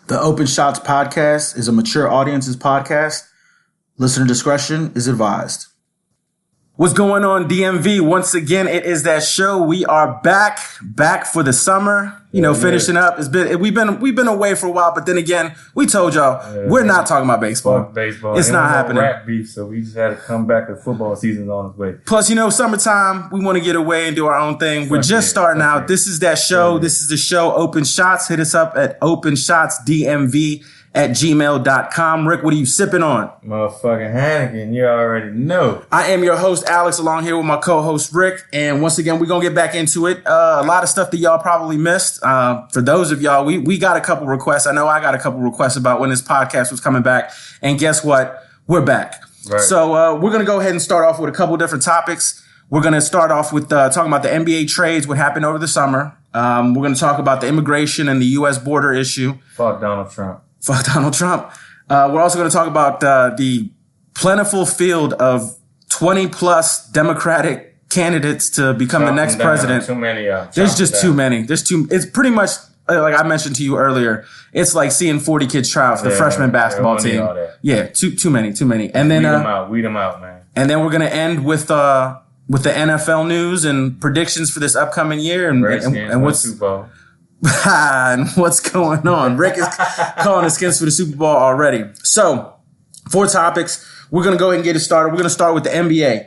The Open Shots podcast is a mature audience's podcast. Listener discretion is advised. What's going on, DMV? Once again, it is that show. We are back for the summer. Finishing up. We've been away for a while, but then again, we told y'all we're not talking about baseball. Baseball. It's not happening. Rat beef, so we just had to come back. The football season's on its way. Plus, summertime. We want to get away and do our own thing. We're just starting out. This is that show. Yeah. This is the show. Open Shots. Hit us up at openshotsdmv@gmail.com. Rick, what are you sipping on? Motherfucking Heineken. You already know. I am your host, Alex, along here with my co-host, Rick. And once again, we're going to get back into it. A lot of stuff that y'all probably missed. For those of y'all, we got a couple requests. I know I got a couple requests about when this podcast was coming back. And guess what? We're back. Right. So we're going to go ahead and start off with a couple different topics. We're going to start off with talking about the NBA trades, what happened over the summer. We're going to talk about the immigration and the U.S. border issue. Fuck Donald Trump. We're also going to talk about the plentiful field of 20-plus Democratic candidates to become the next president. Too many. There's just too many. It's pretty much, like I mentioned to you earlier, it's like seeing 40 kids try out for the freshman basketball team. Yeah, too many. And then weed them out, man. And then we're going to end with the NFL news and predictions for this upcoming year and what's Super Bowl. and what's going on. Rick is calling the skins for the Super Bowl already. So, 4 topics. We're going to go ahead and get it started. We're going to start with the NBA.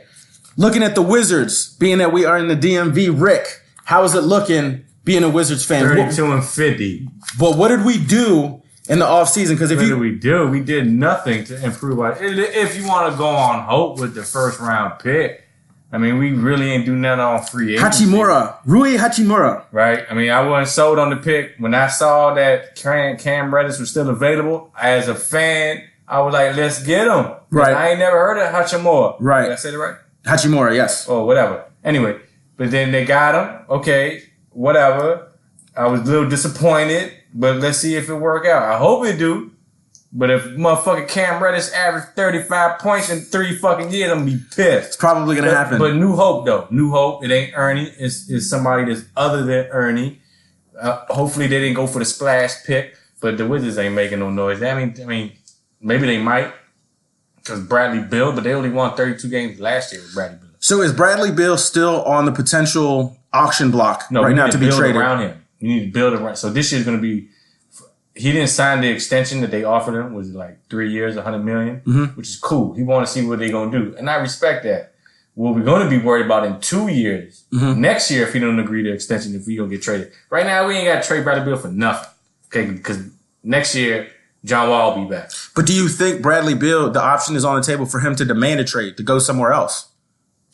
Looking at the Wizards, being that we are in the DMV. Rick, how is it looking being a Wizards fan? 32-50. But what did we do in the offseason? Because what did we do? We did nothing to improve our... If you want to go on hope with the first round pick, I mean, we really ain't do nothing on free agency. Rui Hachimura. Right? I mean, I wasn't sold on the pick. When I saw that Cam Reddish was still available, as a fan, I was like, let's get him. Right. I ain't never heard of Hachimura. Right. Did I say it right? Hachimura, yes. Or whatever. Anyway, but then they got him. Okay, whatever. I was a little disappointed, but let's see if it work out. I hope it do. But if motherfucking Cam Reddish averaged 35 points in 3 fucking years, I'm gonna be pissed. It's probably gonna happen. But new hope, though. New hope. It ain't Ernie. It's somebody that's other than Ernie. Hopefully they didn't go for the splash pick, but the Wizards ain't making no noise. I mean, maybe they might, because Bradley Beal, but they only won 32 games last year with Bradley Beal. So is Bradley Beal still on the potential auction block right now to be traded? Around him. You need to build around. So this year's gonna be. He didn't sign the extension that they offered him. Was like 3 years, $100 million, which is cool. He want to see what they're going to do. And I respect that. What we're going to be worried about in 2 years, next year, if he don't agree to extension, if we going to get traded. Right now, we ain't got to trade Bradley Beal for nothing. Okay. Because next year, John Wall will be back. But do you think Bradley Beal, the option is on the table for him to demand a trade, to go somewhere else?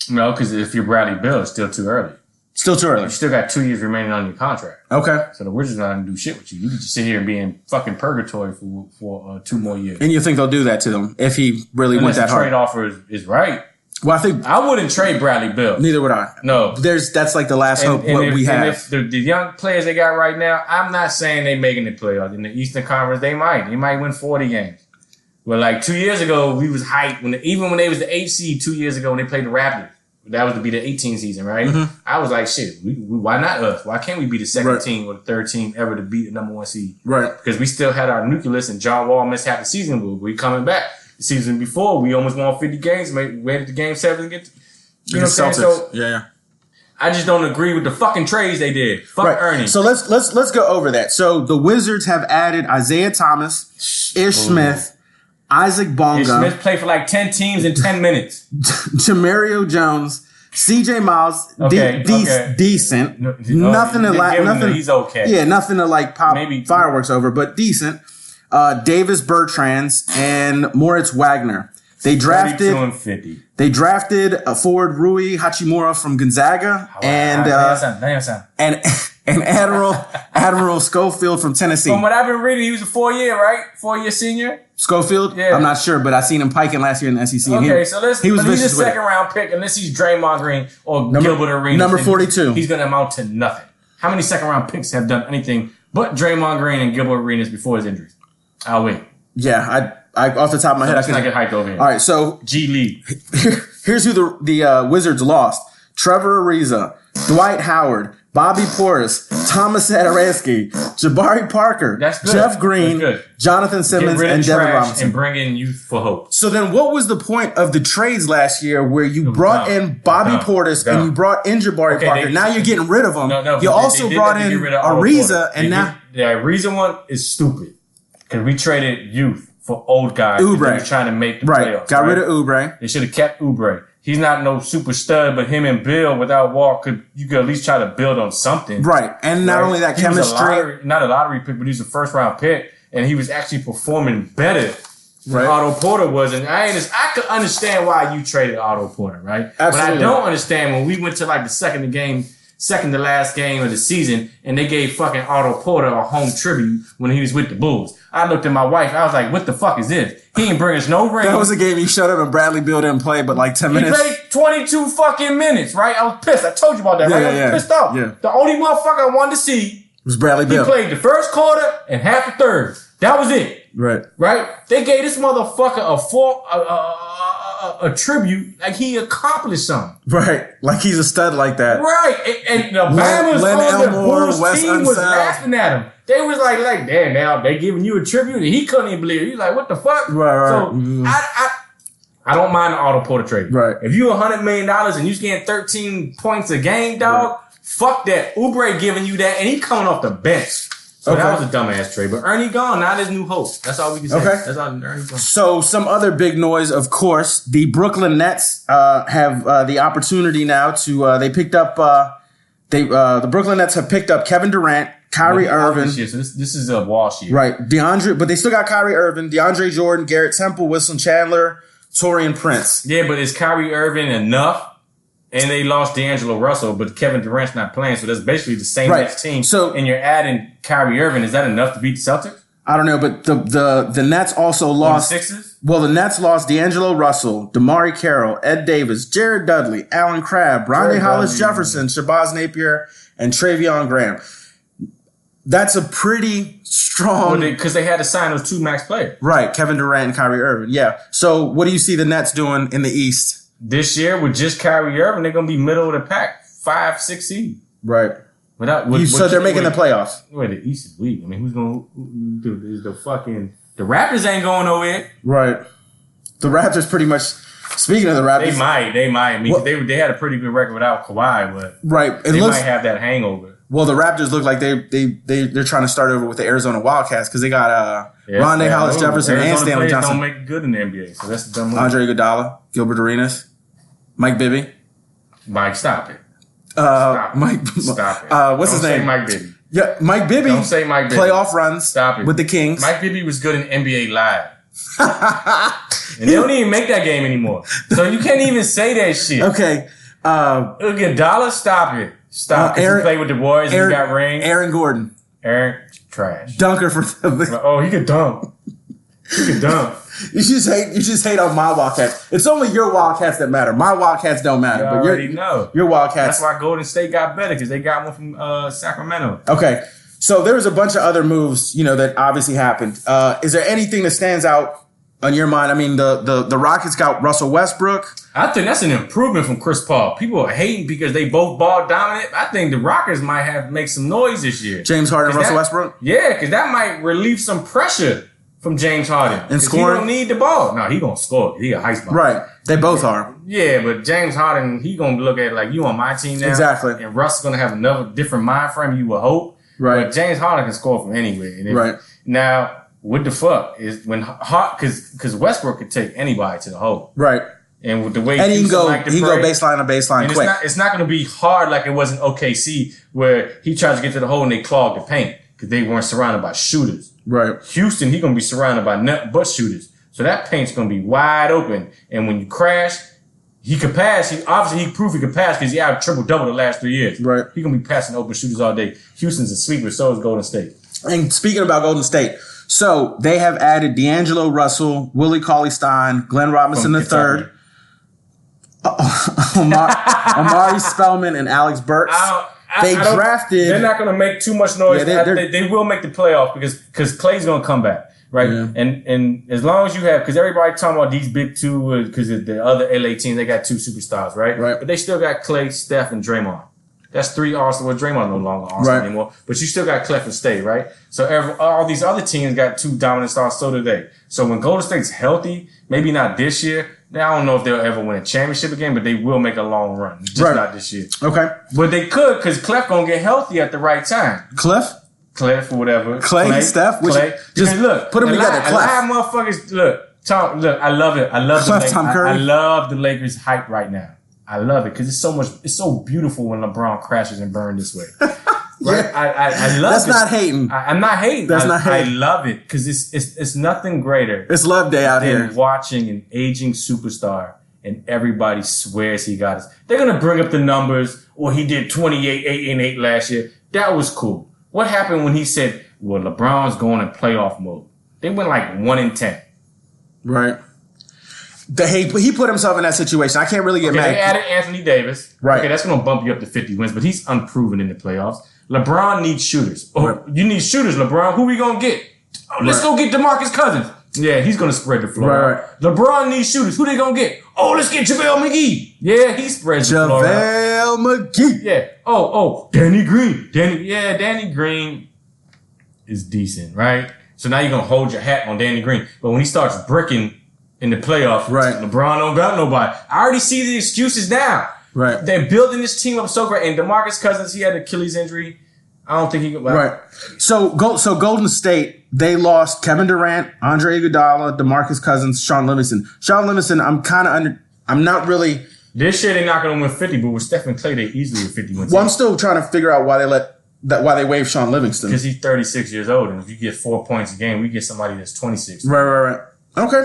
No, because if you're Bradley Beal, it's still too early. Still too early. You still got 2 years remaining on your contract. Okay. So the Wizards not going to do shit with you. You can just sit here and be in fucking purgatory for 2 more years. And you think they'll do that to them if he really went that hard? Trade offer is right. Well, I think I wouldn't trade Bradley Beal. Neither would I. No. That's like the last hope we have. And if the young players they got right now, I'm not saying they making the playoffs. In the Eastern Conference, they might. They might win 40 games. But like 2 years ago, we was hyped even when they was the 8th seed 2 years ago when they played the Raptors. That was to be the 18th season, right? I was like, shit, why not us? Why can't we be the second team or the third team ever to beat the number 1 seed? Right. Because we still had our nucleus and John Wall missed half the season. But we coming back. The season before, we almost won 50 games, waited to game 7 to get to, you know what I'm saying? So, yeah. I just don't agree with the fucking trades they did. Fuck Ernie. So let's go over that. So the Wizards have added Isaiah Thomas, Ish Smith, Isaac Bonga. Ish Smith played for like 10 teams in 10 minutes. Jamario Jones, CJ Miles, decent. Nothing to like. Nothing. He's okay. Yeah, nothing to like pop fireworks over, but decent. Davis Bertrands and Moritz Wagner. They drafted a forward Rui Hachimura from Gonzaga and Admiral Schofield from Tennessee. From what I've been reading, he was a 4-year senior. Schofield? Yeah. I'm not sure, but I seen him piking last year in the SEC. Okay, so he's a second round pick unless he's Draymond Green or Gilbert Arenas. Number 42. He's going to amount to nothing. How many second round picks have done anything but Draymond Green and Gilbert Arenas before his injuries? I'll wait. Yeah, I off the top of my head, I can get hyped over here. All right, so G League. Here's who the Wizards lost: Trevor Ariza, Dwight Howard, Bobby Portis, Thomas Satoransky, Jabari Parker, Jeff Green, Jonathan Simmons, and Devin Robinson. And bring in youth for hope. So then what was the point of the trades last year where you brought in Bobby Portis and you brought in Jabari Parker? Now you're getting rid of them. You also brought in Ariza, and now... The Ariza one is stupid because we traded youth for old guys. Oubre. Were trying to make the playoffs. Got rid of Oubre. They should have kept Oubre. He's not no super stud, but him and Bill without Wall you could at least try to build on something. Right. And not only that, chemistry. Not a lottery pick, but he's a first round pick. And he was actually performing better than Otto Porter was. And I could understand why you traded Otto Porter, right? Absolutely. But I don't understand when we went to like the second to last game of the season, and they gave fucking Otto Porter a home tribute when he was with the Bulls. I looked at my wife. I was like, what the fuck is this? He didn't bring us no ring. That was a game he showed up and Bradley Beal didn't play but like 10 minutes. He played 22 fucking minutes, right? I was pissed. I told you about that, right? I was pissed off. Yeah. The only motherfucker I wanted to see was Bradley Beal. He played the first quarter and half the third. That was it. Right. Right? They gave this motherfucker a tribute like he accomplished something. Right. Like he's a stud like that. Right. And the Bama's on the Bulls team was laughing at him. They was like, damn, now they giving you a tribute, and he couldn't even believe it. He's like, what the fuck? Right. So I don't mind the Otto Porter trade. Right. If you $100 million and you getting 13 points a game, dog, fuck that. Oubre giving you that, and he coming off the bench. So that was a dumbass trade. But Ernie gone, now there's new hope. That's all we can say. Okay. That's all Ernie gone. So some other big noise, of course, the Brooklyn Nets have the opportunity now to they picked up the Brooklyn Nets have picked up Kevin Durant, Kyrie Irving. So this is a wash year. Right. But they still got Kyrie Irving, DeAndre Jordan, Garrett Temple, Wilson Chandler, Torian Prince. Yeah, but is Kyrie Irving enough? And they lost D'Angelo Russell, but Kevin Durant's not playing, so that's basically the same next team. So, and you're adding Kyrie Irving. Is that enough to beat the Celtics? I don't know, but the Nets also lost. The Sixers? Well, the Nets lost D'Angelo Russell, Damari Carroll, Ed Davis, Jared Dudley, Alan Crabb, Rondae Hollis-Jefferson, Shabazz Napier, and Travion Graham. That's a pretty strong... Because they had to sign those two max players. Right, Kevin Durant and Kyrie Irving. Yeah. So what do you see the Nets doing in the East? This year, with just Kyrie Irving, they're going to be middle of the pack, 5-6 seed. Right. So they're making the playoffs. Wait, the East is weak. I mean, who's going to... The Raptors ain't going nowhere. Right. The Raptors pretty much... Speaking of the Raptors... They might. I mean, they had a pretty good record without Kawhi, but... Right. They might have that hangover. Well, the Raptors look like they're trying to start over with the Arizona Wildcats because they got Rondae Hollis-Jefferson and Stanley Johnson. Don't make good in the NBA, so that's the dumb move. Andre Iguodala, Gilbert Arenas, Mike Bibby. Mike, stop it. Stop it. What's his name? Say Mike Bibby. Yeah, Mike Bibby. Don't say Mike Bibby. Playoff runs. Stop it. With the Kings. Mike Bibby was good in NBA Live. And they don't even make that game anymore. So you can't even say that shit. Okay. Iguodala, stop it. Stop. He played with the Warriors and he got rings. Aaron Gordon. Aaron, trash. Dunker for the... Oh, he could dunk. You just hate on my Wildcats. It's only your Wildcats that matter. My Wildcats don't matter. You already know. Your Wildcats. That's why Golden State got better, because they got one from Sacramento. Okay. So there was a bunch of other moves, that obviously happened. Is there anything that stands out on your mind? I mean, the Rockets got Russell Westbrook. I think that's an improvement from Chris Paul. People are hating because they both ball dominant. I think the Rockets might make some noise this year. James Harden, Russell Westbrook? Yeah, because that might relieve some pressure from James Harden. And scoring? He don't need the ball. No, he gonna score. He a heist ball. Right. They both are. Yeah, but James Harden, he gonna look at it like, you on my team now. Exactly. And Russ is gonna have another different mind frame, you would hope. Right. But James Harden can score from anywhere. Right. Now, what the fuck is when because Westbrook could take anybody to the hole. Right. And with the way he can go baseline to baseline and quick. It's not going to be hard like it was in OKC where he tries to get to the hole and they clog the paint because they weren't surrounded by shooters. Right. Houston, he's going to be surrounded by nothing but shooters. So that paint's going to be wide open. And when you crash, he could pass. He proved he could pass because he had triple-double the last 3 years. Right. He's going to be passing open shooters all day. Houston's a sweeper, so is Golden State. And speaking about Golden State, so they have added D'Angelo Russell, Willie Cauley-Stein, Glenn Robinson III, Omari Spellman, and Alex Burks. They're not going to make too much noise. Yeah, they will make the playoff because Clay's going to come back, right? Yeah. And as long as you have, because everybody talking about these big two, because the other LA teams, they got two superstars, right? Right. But they still got Clay, Steph, and Draymond. That's 3 All-Star. Well, Draymond no longer All-Star anymore. But you still got Clef and Stay, right? So all these other teams got 2 dominant stars, so do they. So when Golden State's healthy, maybe not this year. Now, I don't know if they'll ever win a championship again, but they will make a long run. Just not this year. Okay. But they could, because Clef gonna get healthy at the right time. Clef or whatever. Clay, Steph? Clay. Just look. Put them together, Clef. A lot of motherfuckers, look, I love it. I love Clef, Tom Curry. I love the Lakers hype right now. I love it because it's so beautiful when LeBron crashes and burns this way. Right? I love it. That's not hating. I'm not hating. That's not hating. I love it because it's nothing greater. It's love day out here. Watching an aging superstar and everybody swears he got us. They're going to bring up the numbers or he did 28, 8, and 8 last year. That was cool. What happened when he said, well, LeBron's going in playoff mode? They went like 1-10. Right. He put himself in that situation. I can't really get mad. They added Anthony Davis. Right. Okay, that's going to bump you up to 50 wins, but he's unproven in the playoffs. LeBron needs shooters. Oh, you need shooters, LeBron. Who we going to get? Oh, let's go get DeMarcus Cousins. Yeah, he's going to spread the floor. Right. LeBron needs shooters. Who they going to get? Oh, let's get JaVale McGee. Yeah, he spreads the floor. JaVale McGee. Yeah. Oh, Danny Green. Danny Green is decent, right? So now you're going to hold your hat on Danny Green. But when he starts bricking in the playoffs, right. LeBron don't got nobody. I already see the excuses now. Right. They're building this team up so great. And DeMarcus Cousins, he had an Achilles injury. I don't think he could. Right. So Golden State, they lost Kevin Durant, Andre Iguodala, DeMarcus Cousins, Sean Livingston. Sean Livingston, I'm not really. This year they're not going to win 50, but with Stephen Clay, they easily win 50 wins. Well, I'm still trying to figure out why they waived Sean Livingston. Because he's 36 years old, and if you get 4 points a game, we get somebody that's 26. Right. Okay.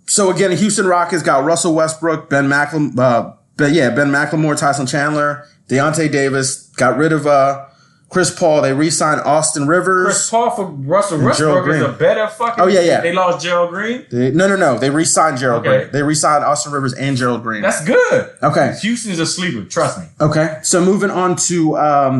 So again, Houston Rockets got Russell Westbrook, Ben McLemore, Tyson Chandler, Deontay Davis, got rid of Chris Paul. They re-signed Austin Rivers. Chris Paul for Russell Westbrook is a better fucking. Oh yeah. They lost Gerald Green. No. They re-signed Gerald Green. They re-signed Austin Rivers and Gerald Green. That's good. Okay. Houston's a sleeper. Trust me. Okay. So moving on to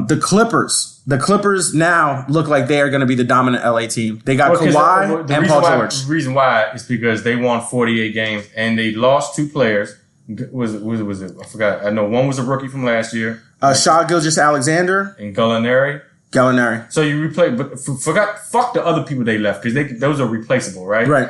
the Clippers. The Clippers now look like they are going to be the dominant LA team. They got Kawhi and Paul George. The reason why is because they won 48 games and they lost 2 players. Was it? I forgot. I know one was a rookie from last year. Shai Gilgeous-Alexander and Gallinari. So you replay, but fuck the other people they left because those are replaceable, right? Right.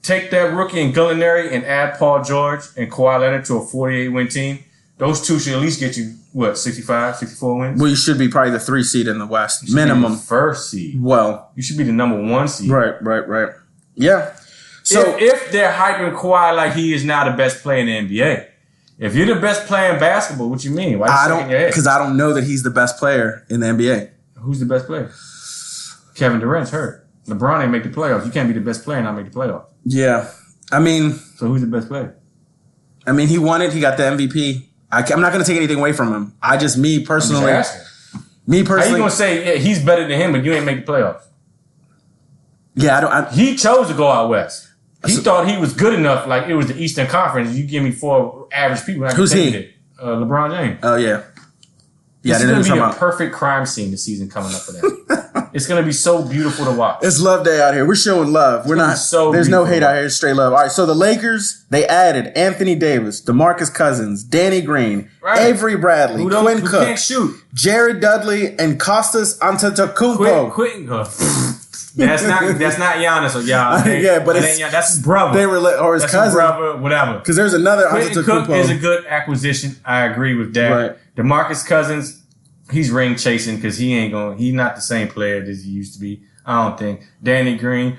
Take that rookie and Gallinari and add Paul George and Kawhi Leonard to a 48-win team. Those 2 should at least get you, 65, 64 wins? Well, you should be probably the 3 seed in the West. Minimum. Be the 1st seed. Well. You should be the number 1 seed. Right. Yeah. So if they're hyping Kawhi like he is now the best player in the NBA, if you're the best player in basketball, what you mean? Why you shaking your head? Because I don't know that he's the best player in the NBA. Who's the best player? Kevin Durant's hurt. LeBron ain't make the playoffs. You can't be the best player and not make the playoffs. Yeah. I mean. So who's the best player? I mean, he won it. He got the MVP. I'm not going to take anything away from him. Me personally. How you going to say he's better than him, but you ain't make the playoffs? Yeah, he chose to go out west. He thought he was good enough, like it was the Eastern Conference. You give me 4 average people. Who's he? LeBron James. Oh, yeah. This is going to be a perfect crime scene this season coming up for that. It's going to be so beautiful to watch. It's love day out here. We're showing love. There's no hate out here. It's straight love. All right, so the Lakers, they added Anthony Davis, DeMarcus Cousins, Danny Green, Avery Bradley, Quinn Cook, can't shoot. Jared Dudley, and Costas Antetokounmpo. Quinn That's not Giannis or y'all. Yeah, but that's his brother. Or his cousin. His brother, whatever. Because there's another Quentin Cook is a good acquisition. I agree with that. Right. DeMarcus Cousins, he's ring chasing because he's not the same player as he used to be. I don't think. Danny Green,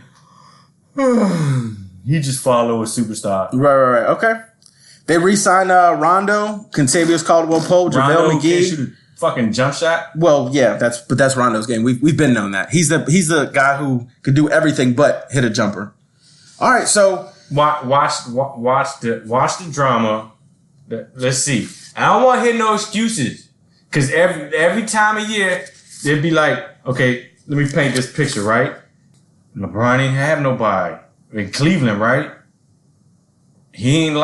he just follow a superstar. Right. Okay. They re-signed Rondo, Contavious Caldwell-Pope, JaVale McGee. Fucking jump shot. Well, yeah, that's Rondo's game. We've been known that. He's the guy who could do everything but hit a jumper. All right, so watch the drama. Let's see. I don't want to hear no excuses because every time of year they'd be like, okay, let me paint this picture, right? LeBron ain't have nobody in Cleveland, right? He didn't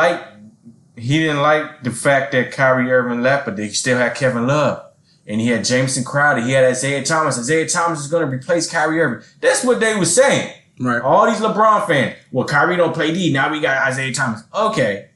like the fact that Kyrie Irving left, but they still had Kevin Love. And he had Jameson Crowder. He had Isaiah Thomas. Isaiah Thomas is going to replace Kyrie Irving. That's what they were saying. Right. All these LeBron fans. Well, Kyrie don't play D. Now we got Isaiah Thomas. Okay.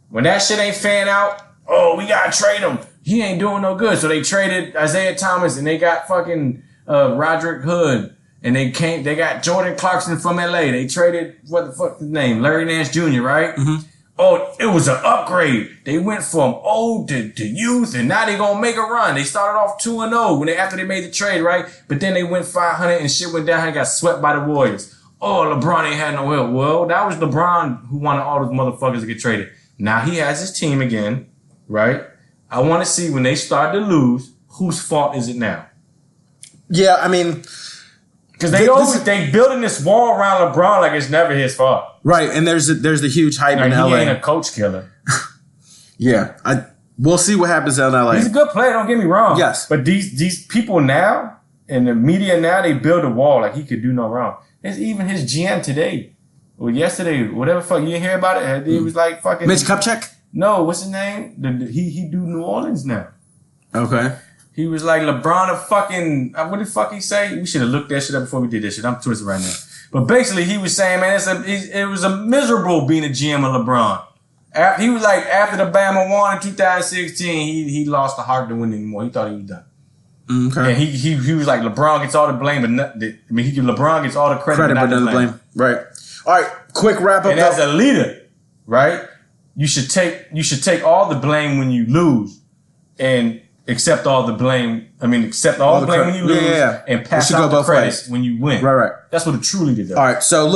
When that shit ain't fan out, oh, we gotta trade him. He ain't doing no good. So they traded Isaiah Thomas and they got fucking Roderick Hood. And they got Jordan Clarkson from LA. They traded, what the fuck his name? Larry Nance Jr., right? Mm-hmm. Oh, it was an upgrade. They went from old to youth, and now they gonna make a run. They started off 2-0 after they made the trade, right? But then they went 500 and shit went down and got swept by the Warriors. Oh, LeBron ain't had no help. Well, that was LeBron who wanted all those motherfuckers to get traded. Now he has his team again, right? I want to see when they start to lose, whose fault is it now? Yeah, I mean, because they building this wall around LeBron like it's never his fault. Right, and there's the huge hype in LA. He ain't a coach killer. Yeah, we'll see what happens in LA. He's a good player, don't get me wrong. Yes. But these people now, and the media now, they build a wall like he could do no wrong. It's even his GM today, or yesterday, whatever fuck, you didn't hear about it? It was like fucking... Mitch Kupchak? No, what's his name? He do New Orleans now. Okay. He was like LeBron a fucking... What did the fuck he say? We should have looked that shit up before we did this shit. I'm twisted right now. But basically, he was saying, man, it was a miserable being a GM of LeBron. He was like, after the Bama won in 2016, he lost the heart to win anymore. He thought he was done. Okay. And he was like, LeBron gets all the blame, but LeBron gets all the credit but not the blame. Right. All right. Quick wrap up. And as a leader, right, you should take all the blame when you lose, and accept all the blame. Accept all the blame when you lose, and pass out the credit when you win. Right. That's what a true leader does. All right. So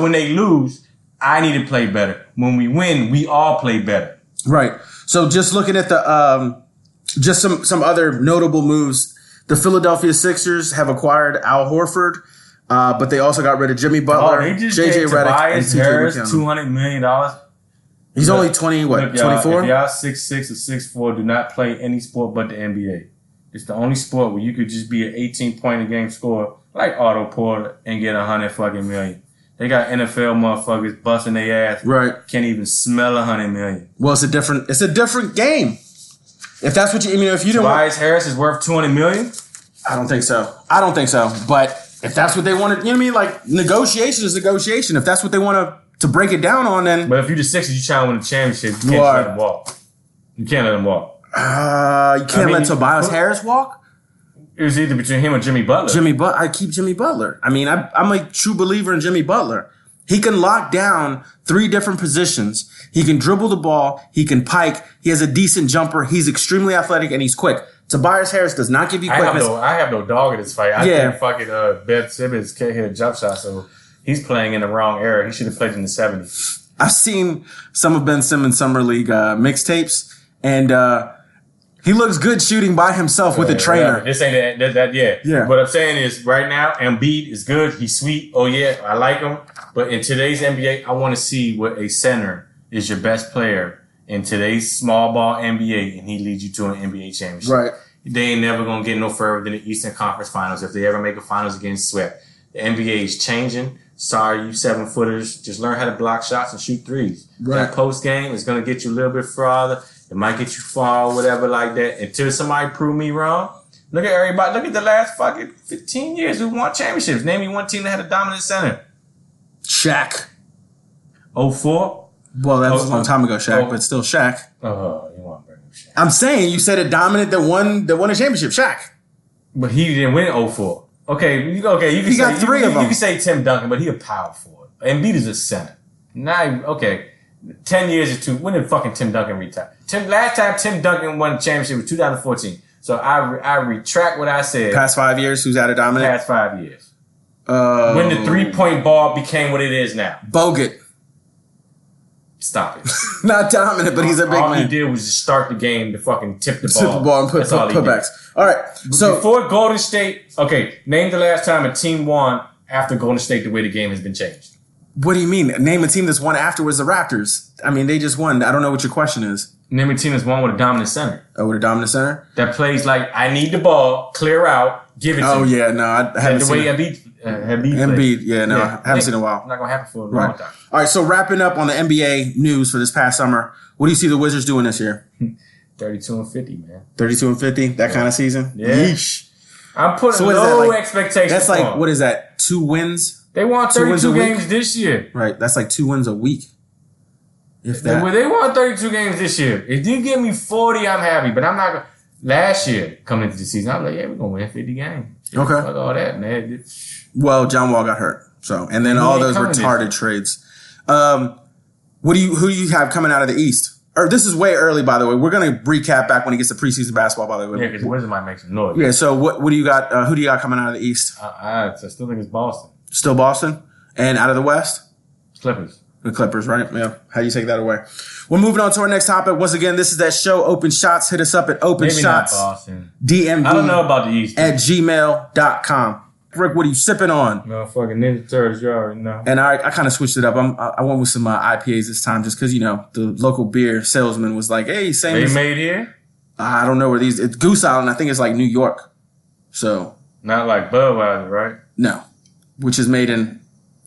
when they lose, I need to play better. When we win, we all play better. Right. So just looking at the just some other notable moves. The Philadelphia Sixers have acquired Al Horford, but they also got rid of Jimmy Butler, JJ Redick, and Harris $200 million. He's only 24? If y'all 6'6" or 6'4", do not play any sport but the NBA. It's the only sport where you could just be an 18-point-a-game scorer like Otto Porter and get $100 million. They got NFL motherfuckers busting their ass. Right. Can't even smell $100 million. Well, it's a different game. If that's what if you don't... Tobias Harris is worth $200 million? I don't think so. But if that's what they wanted, like negotiation is negotiation. If that's what they want to break it down on, then... But if you're the Sixers, you trying to win a championship, you can't let them walk. You can't let them walk. You can't let Tobias Harris walk? It was either between him or Jimmy Butler. I keep Jimmy Butler. I'm a true believer in Jimmy Butler. He can lock down 3 different positions. He can dribble the ball. He can pike. He has a decent jumper. He's extremely athletic and he's quick. Tobias Harris does not give you quickness. I have no dog in this fight. I think fucking Ben Simmons can't hit a jump shot, so he's playing in the wrong era. He should have played in the 70s. I've seen some of Ben Simmons' Summer League mixtapes, and he looks good shooting by himself with a trainer. Yeah, this ain't that. Yeah. What I'm saying is, right now, Embiid is good. He's sweet. Oh, yeah, I like him. But in today's NBA, I want to see what a center is your best player in today's small ball NBA, and he leads you to an NBA championship. Right. They ain't never going to get no further than the Eastern Conference Finals if they ever make a finals against swept. The NBA is changing. Sorry, you 7-footers. Just learn how to block shots and shoot threes. Right. That post game is going to get you a little bit farther. It might get you far or whatever like that. Until somebody prove me wrong. Look at everybody. Look at the last fucking 15 years who won championships. Name me one team that had a dominant center. Shaq. 04? Well, that was a long time ago, Shaq, but still Shaq. You want to bring up Shaq. I'm saying you said a dominant that won a championship. Shaq. But he didn't win 04. Okay, you can he got 3 of them. You can say Tim Duncan, but he a power forward. Embiid is a center. Now, 10 years is too. When did fucking Tim Duncan retire? Last time Tim Duncan won the championship was 2014. So I retract what I said. Past 5 years, who's had a dominant? Past 5 years. When the 3-point ball became what it is now. Bogut. Stop it. Not dominant, but he's a big man. All he did was just start the game to fucking tip the ball. Tip the ball and put putbacks. All right. So before Golden State, name the last time a team won after Golden State the way the game has been changed. What do you mean? Name a team that's won afterwards the Raptors. They just won. I don't know what your question is. Name a team that's won with a dominant center. Oh, with a dominant center? That plays like, I need the ball, clear out, give it to me. Oh, yeah. No, I haven't seen it. Embiid, yeah, no, I haven't seen it in a while. It's not going to happen for a long time. All right, so wrapping up on the NBA news for this past summer, what do you see the Wizards doing this year? 32-50, man. 32-50, that kind of season? Yeah. Yeesh. I'm putting low expectations. That's like, what is that, 2 wins? They won 32 games this year. Right, that's like 2 wins a week. If that. Well, they won 32 games this year. If you give me 40, I'm happy. But I'm not going to. Last year, coming into the season, I'm like, yeah, we're going to win 50 games. Okay. Fuck all that, man. Well, John Wall got hurt. So, and then all those retarded trades. Who do you have coming out of the East? Or this is way early, by the way. We're going to recap back when he gets to preseason basketball, by the way. Yeah, because the Wizards might make some noise. Yeah, so what do you got? Who do you got coming out of the East? I still think it's Boston. Still Boston? And out of the West? Clippers. The Clippers, right? Yeah. How do you take that away? We're moving on to our next topic. Once again, this is that show, Open Shots. Hit us up at Open Maybe Shots. Not Boston. DMV. I don't know about the East. At gmail.com. Rick, what are you sipping on? No, fucking Ninja Turtles, you already know. And I kind of switched it up. I went with some IPAs this time just because, the local beer salesman was like, hey, same. They made here? I don't know where these. It's Goose Island. I think it's like New York. So. Not like Budweiser, right? No. Which is made in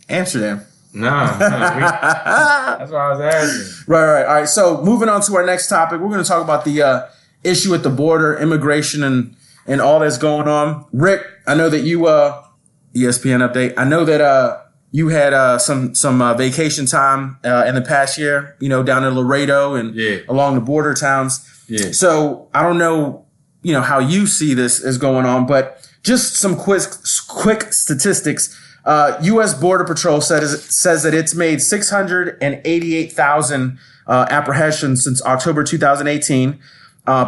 Amsterdam. No. That's what I was asking. Right. All right. So moving on to our next topic, we're going to talk about the issue at the border, immigration, and all that's going on. Rick, I know that you ESPN update. I know that you had some vacation time in the past year, down in Laredo and along the border towns. Yeah. So I don't know, how you see this is going on, but just some quick statistics. U.S. Border Patrol says that it's made 688,000 apprehensions since October 2018.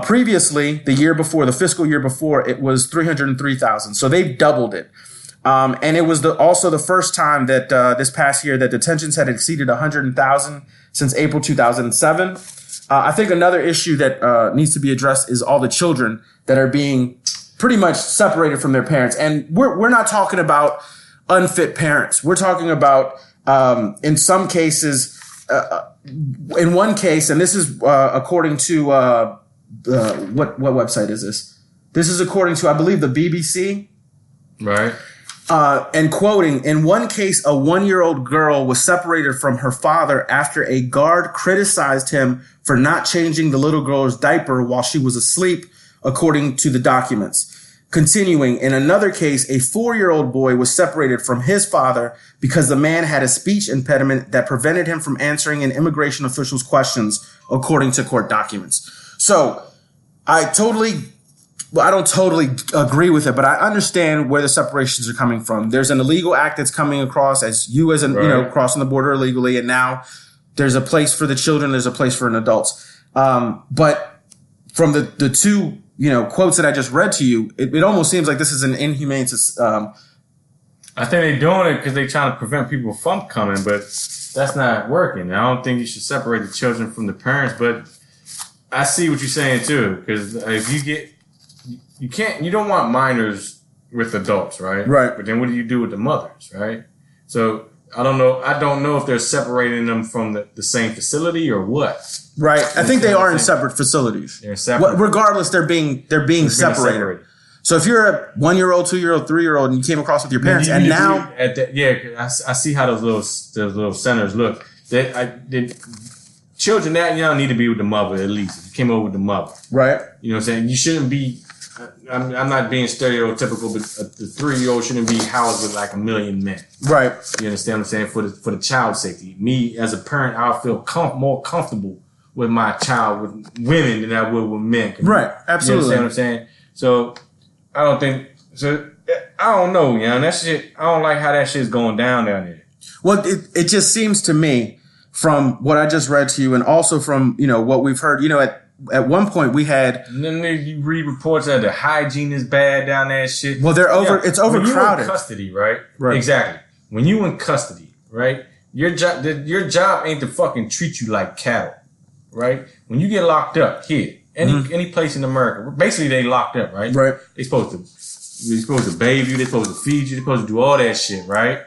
Previously, the fiscal year before, it was 303,000. So they've doubled it. And it was also the first time that this past year that detentions had exceeded 100,000 since April 2007. I think another issue that needs to be addressed is all the children that are being pretty much separated from their parents. And we're not talking about unfit parents. We're talking about, in some cases, in one case, and this is according to what website is this? This is according to, I believe, the BBC. Right. And quoting, in one case, a 1-year-old girl was separated from her father after a guard criticized him for not changing the little girl's diaper while she was asleep, according to the documents. Continuing, in another case, a 4-year-old boy was separated from his father because the man had a speech impediment that prevented him from answering an immigration official's questions, according to court documents. So I don't totally agree with it, but I understand where the separations are coming from. There's an illegal act that's coming across as crossing the border illegally. And now there's a place for the children. There's a place for an adults. But from the two, quotes that I just read to you, it almost seems like this is an inhumane. I think they're doing it because they're trying to prevent people from coming, but that's not working. I don't think you should separate the children from the parents, but I see what you're saying too. Because if you don't want minors with adults, right? Right. But then what do you do with the mothers, right? So I don't know if they're separating them from the same facility or what. Right. I think they are in separate facilities. They're separate. Regardless, they're being separated. So if you're a 1-year-old, 2-year-old, 3-year-old, and you came across with your parents, and now I see how those little centers look. The children that young need to be with the mother at least. If you came over with the mother, right? You know what I'm saying? You shouldn't be. I'm not being stereotypical, but the 3-year-old shouldn't be housed with like a million men. Right. You understand what I'm saying? For the child's safety. Me as a parent, I'll feel more comfortable with my child with women than I would with men. Right. Absolutely. You understand what I'm saying? So I don't know, that shit. I don't like how that shit's going down there. Well, it just seems to me from what I just read to you, and also from what we've heard. At one point we had. And then you read reports that the hygiene is bad down there. Shit. Well, it's overcrowded. When you in custody, right? Right. Exactly. When you in custody, right? Your job ain't to fucking treat you like cattle, right? When you get locked up here, any place in America, basically they locked up, right? Right. They're supposed to bathe you. They're supposed to feed you. They're supposed to do all that shit, right?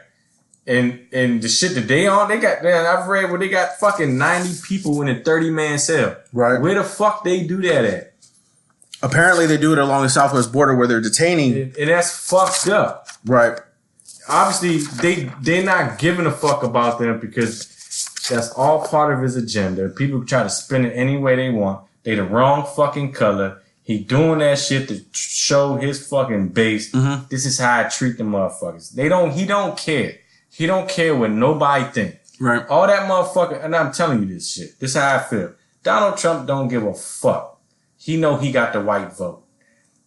And the shit that they on, I've read where they got fucking 90 people in a 30-man cell. Right. Where the fuck they do that at? Apparently they do it along the southwest border where they're detaining. And that's fucked up. Right. Obviously, they're not giving a fuck about them because that's all part of his agenda. People try to spin it any way they want. They the wrong fucking color. He doing that shit to show his fucking base. This is how I treat the motherfuckers. He don't care. He don't care what nobody think. Right. All that motherfucker, and I'm telling you this shit. This is how I feel. Donald Trump don't give a fuck. He know he got the white vote.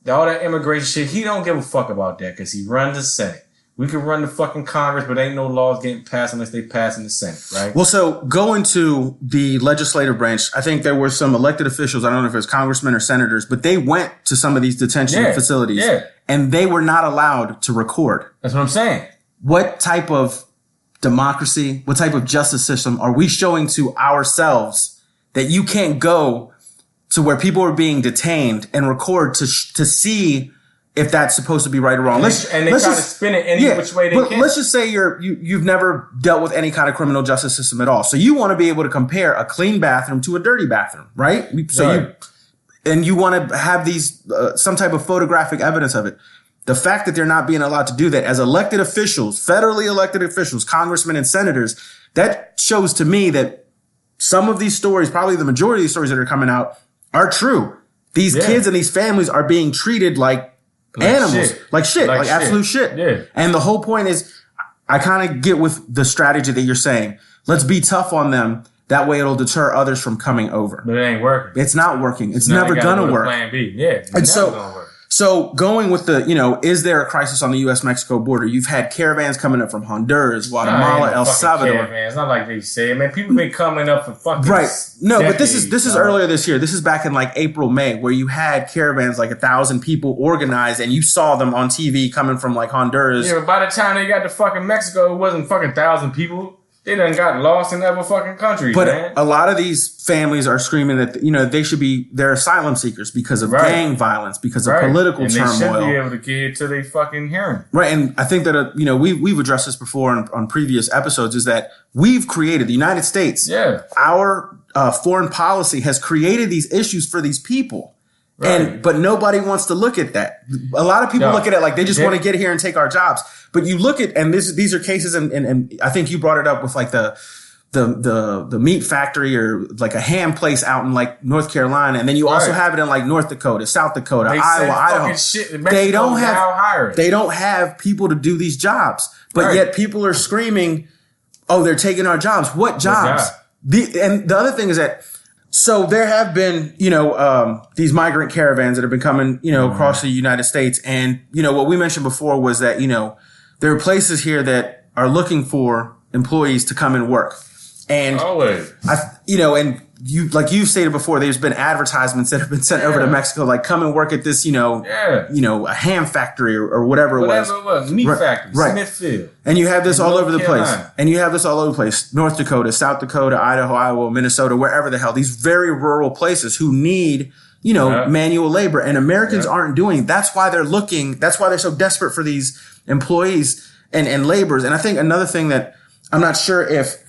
All that immigration shit, he don't give a fuck about that because he runs the Senate. We can run the fucking Congress, but ain't no laws getting passed unless they pass in the Senate, right? Well, so going to the legislative branch, I think there were some elected officials, I don't know if it was congressmen or senators, but they went to some of these detention facilities and they were not allowed to record. That's what I'm saying. What type of democracy, what type of justice system are we showing to ourselves that you can't go to where people are being detained and record to see if that's supposed to be right or wrong? And they try to spin it any which way they can. Let's just say you've never dealt with any kind of criminal justice system at all. So you want to be able to compare a clean bathroom to a dirty bathroom, right? You want to have these some type of photographic evidence of it. The fact that they're not being allowed to do that as elected officials, federally elected officials, congressmen and senators, that shows to me that some of these stories, probably the majority of these stories that are coming out, are true. These kids and these families are being treated like animals, like absolute shit. Yeah. And the whole point is, I kind of get with the strategy that you're saying. Let's be tough on them. That way it'll deter others from coming over. But it ain't working. It's not working. It's never going to work. Plan B. Yeah. And so going with the, is there a crisis on the U.S.-Mexico border? You've had caravans coming up from Honduras, Guatemala, El Salvador. Caravans. It's not like they say, man. People been coming up for fucking No, decades, but this is earlier this year. This is back in like April, May, where you had caravans, like 1,000 people organized, and you saw them on TV coming from like Honduras. Yeah, but by the time they got to fucking Mexico, it wasn't fucking 1,000 people. They done got lost in other fucking countries, but man. A lot of these families are screaming that, they're asylum seekers because of gang violence, because of political turmoil. They should be able to get here till they fucking hearing. Right. And I think that, we've addressed this before on previous episodes, is that we've created the United States. Yeah. Our foreign policy has created these issues for these people. Right. But nobody wants to look at that. A lot of people look at it like they just want to get here and take our jobs. But you look at, and these are cases, and I think you brought it up with like the meat factory or like a ham place out in like North Carolina, and then you also have it in like North Dakota, South Dakota, Iowa, Idaho. They don't have people to do these jobs, but yet people are screaming, "Oh, they're taking our jobs." What jobs? And the other thing is that. So there have been, these migrant caravans that have been coming, across the United States. And, what we mentioned before was that, there are places here that are looking for employees to come and work. And, and you stated before, there's been advertisements that have been sent over to Mexico, like come and work at this, a ham factory or whatever it was. Meat factory, Smithfield. And you have this all over the place. North Dakota, South Dakota, Idaho, Iowa, Minnesota, wherever the hell. These very rural places who need, manual labor. And Americans aren't doing. That's why they're looking. That's why they're so desperate for these employees and laborers. And I think another thing that I'm not sure if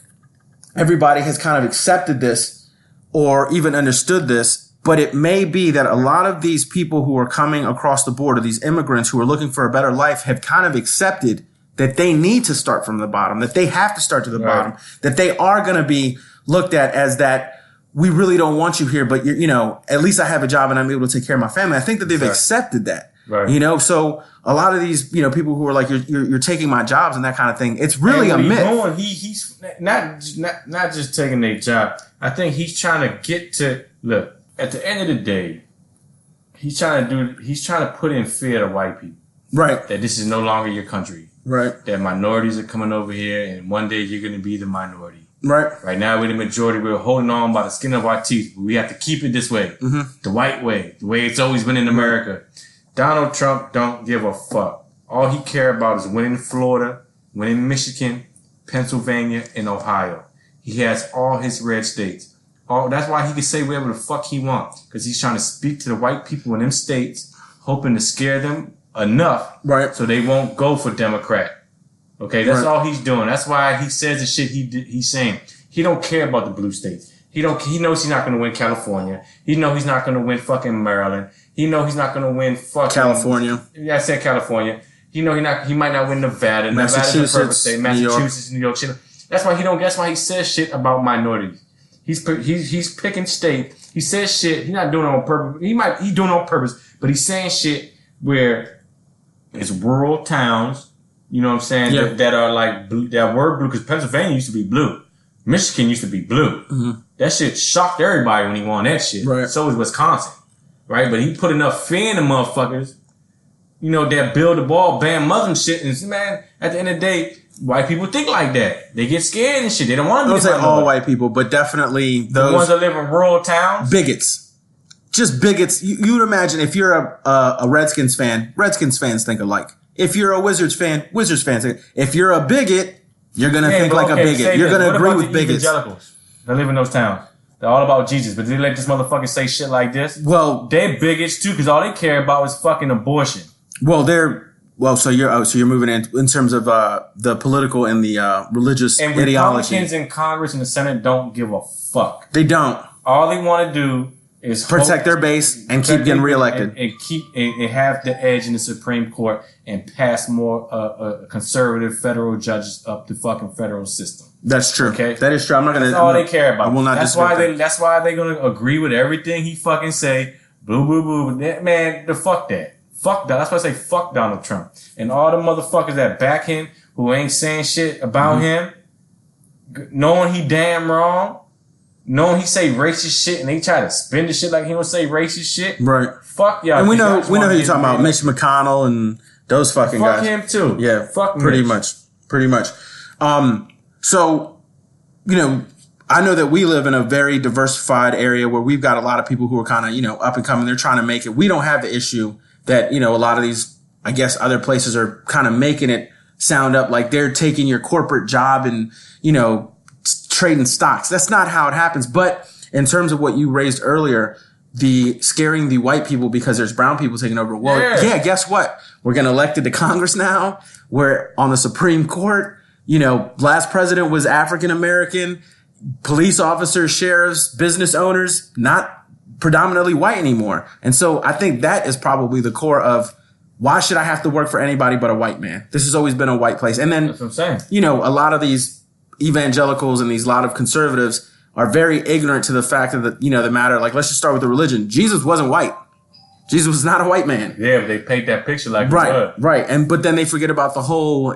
everybody has kind of accepted this or even understood this, but it may be that a lot of these people who are coming across the border, these immigrants who are looking for a better life, have kind of accepted that they need to start from the bottom, that they have to start to the bottom, that they are going to be looked at as that we really don't want you here, but at least I have a job and I'm able to take care of my family. I think that they've accepted that. Right. So a lot of these, people who are like, you're taking my jobs and that kind of thing. It's really a myth. He's not just taking their job. I think he's trying to get to, look, at the end of the day, he's trying to put in fear to white people. Right. That this is no longer your country. Right. That minorities are coming over here and one day you're going to be the minority. Right. Right now we're the majority. We're holding on by the skin of our teeth. We have to keep it this way. Mm-hmm. The white way. The way it's always been in America. Donald Trump don't give a fuck. All he care about is winning Florida, winning Michigan, Pennsylvania, and Ohio. He has all his red states. That's why he can say whatever the fuck he wants. Because he's trying to speak to the white people in them states, hoping to scare them enough so they won't go for Democrat. Okay, that's all he's doing. That's why he says the shit he's saying. He don't care about the blue states. He knows he's not going to win California. He knows he's not going to win fucking Maryland. He knows he's not going to win fucking California. Yeah, I said California. He might not win Nevada. Nevada's a perfect state. Massachusetts, New York. Shit. That's why he says shit about minorities. He's picking state. He says shit. He's not doing it on purpose. He's doing it on purpose, but he's saying shit where it's rural towns. You know what I'm saying? Yeah. That are like blue, that were blue, because Pennsylvania used to be blue. Michigan used to be blue. Mm-hmm. That shit shocked everybody when he won that shit. Right. So was Wisconsin. Right? But he put enough fear in the motherfuckers, that build the ball, ban Muslim shit. And man, at the end of the day, white people think like that. They get scared and shit. They don't want to be. I don't say all white people, but definitely those. The ones that live in rural towns. Bigots. Just bigots. You would imagine if you're a Redskins fan, Redskins fans think alike. If you're a Wizards fan, Wizards fans think. If you're a bigot, you're going to think like a bigot. You're going to agree with bigots. Evangelicals that live in those towns. They're all about Jesus, but they let this motherfucker say shit like this. Well, they're bigots too, because all they care about is fucking abortion. So you're moving in terms of the political and the religious and ideology. Republicans in Congress and the Senate don't give a fuck. They don't. All they want to do is protect their base and keep getting reelected and have the edge in the Supreme Court and pass more conservative federal judges up the fucking federal system. That's true. Okay, that is true. I'm not gonna. That's all they care about. I will not. That's why they're gonna agree with everything he fucking say. Boo boo boo. Man, fuck that. Fuck that. That's why I say fuck Donald Trump and all the motherfuckers that back him who ain't saying shit about him, knowing he damn wrong. Knowing he say racist shit and they try to spin the shit like he don't say racist shit. Right. Fuck y'all. And we know who you're talking about. Mitch McConnell and those fucking guys. Fuck him too. Yeah. Fuck pretty Mitch. much. So, I know that we live in a very diversified area where we've got a lot of people who are kind of, up and coming. They're trying to make it. We don't have the issue that, a lot of these, I guess, other places are kind of making it sound up like they're taking your corporate job and, trading stocks. That's not how it happens. But in terms of what you raised earlier, the scaring the white people because there's brown people taking over. Well, yeah, guess what? We're getting elected to Congress now. We're on the Supreme Court. Last president was African American. Police officers, sheriffs, business owners, not predominantly white anymore. And so I think that is probably the core of why should I have to work for anybody but a white man? This has always been a white place. And then, that's what I'm saying. A lot of these evangelicals and a lot of conservatives are very ignorant to the fact of the matter. Like, let's just start with the religion. Jesus wasn't white. Jesus was not a white man. Yeah, but they paint that picture like right. But then they forget about the whole,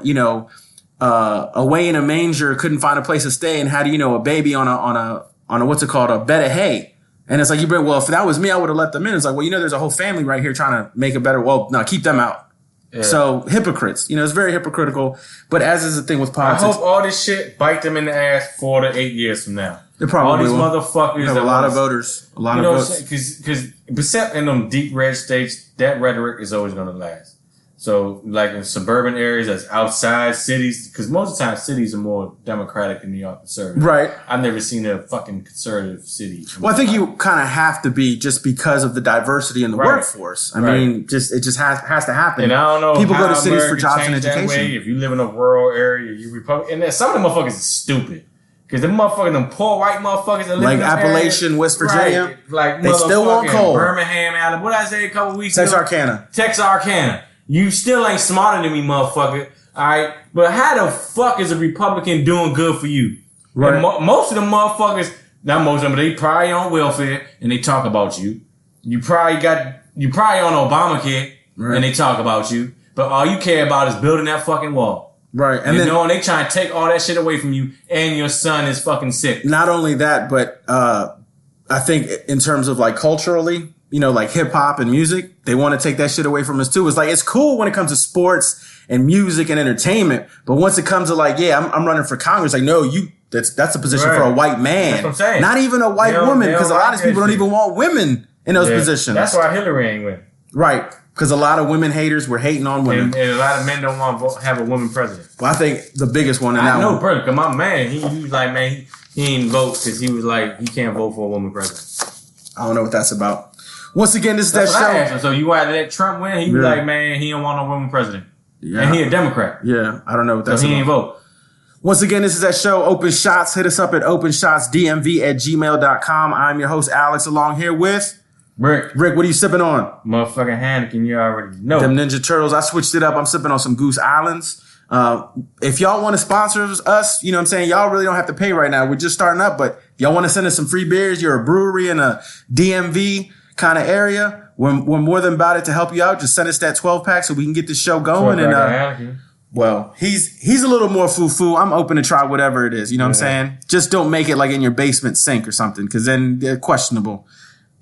away in a manger, couldn't find a place to stay and had, a baby on a what's it called, a bed of hay. And it's like, if that was me, I would have let them in. It's like, well, there's a whole family right here trying to make a better, keep them out. Yeah. So hypocrites, it's very hypocritical, but as is the thing with politics. I hope all this shit bite them in the ass 4 to 8 years from now. They probably all these motherfuckers. Have a lot of voters, a lot of votes. Because except in them deep red states, that rhetoric is always going to last. So, like in suburban areas, that's outside cities, because most of the time cities are more democratic than they are conservative. Right. I've never seen a fucking conservative city. Well, I think you kind of have to be just because of the diversity in the workforce. I mean, it just has to happen. And I don't know people how go to cities America for jobs and education. Way. If you live in a rural area, you Republican. And then some of the motherfuckers is stupid. Because them poor white motherfuckers that live in Appalachian, area, West Virginia, like they still want coal. Birmingham, Alabama. What did I say a couple weeks ago? Texarkana. You still ain't smarter than me, motherfucker. All right, but how the fuck is a Republican doing good for you? Right. And most of the motherfuckers, not most of them, they probably on welfare and they talk about you. You probably on Obamacare and they talk about you. But all you care about is building that fucking wall. Right. And then they trying to take all that shit away from you and your son is fucking sick. Not only that, but I think in terms of like culturally, like hip hop and music, they want to take that shit away from us too. It's like, it's cool when it comes to sports and music and entertainment. But once it comes to like, I'm running for Congress. Like, no, that's a position for a white man. That's what I'm saying. Not even a white woman. Because a lot of people don't even want women in those positions. That's why Hillary ain't win. Right. Because a lot of women haters were hating on women. And a lot of men don't want to have a woman president. Well, I think the biggest one in that one. I know, bro, because my man, he was like, man, he didn't vote because he was like, he can't vote for a woman president. I don't know what that's about. Once again, this is that show. So you want to let Trump win? He was like, man, he don't want no woman president. Yeah. And he a Democrat. Yeah, I don't know what that's about. So he ain't vote. Once again, this is that show, Open Shots. Hit us up at openshotsdmv@gmail.com. I'm your host, Alex, along here with... Rick, what are you sipping on? Motherfucking Heineken, you already know. Them Ninja Turtles. I switched it up. I'm sipping on some Goose Islands. If y'all want to sponsor us, you know what I'm saying? Y'all really don't have to pay right now. We're just starting up, but if y'all want to send us some free beers, you're a brewery in a DMV kind of area, we're more than about it to help you out. Just send us that 12-pack so we can get this show going. And Well, he's a little more foo-foo. I'm open to try whatever it is. You know what I'm saying? Just don't make it like in your basement sink or something, because then they're questionable.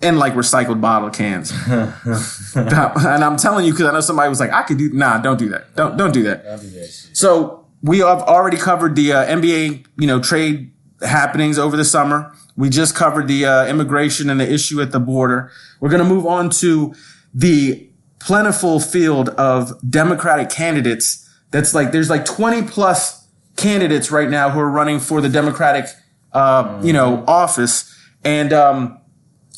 And like recycled bottle cans. And I'm telling you, because I know somebody was like, I could do. Nah, don't do that. Don't do that. Don't do that shit. So we have already covered the NBA, trade happenings over the summer. We just covered the immigration and the issue at the border. We're going to move on to the plentiful field of Democratic candidates. That's like, there's like 20 plus candidates right now who are running for the Democratic, office. And,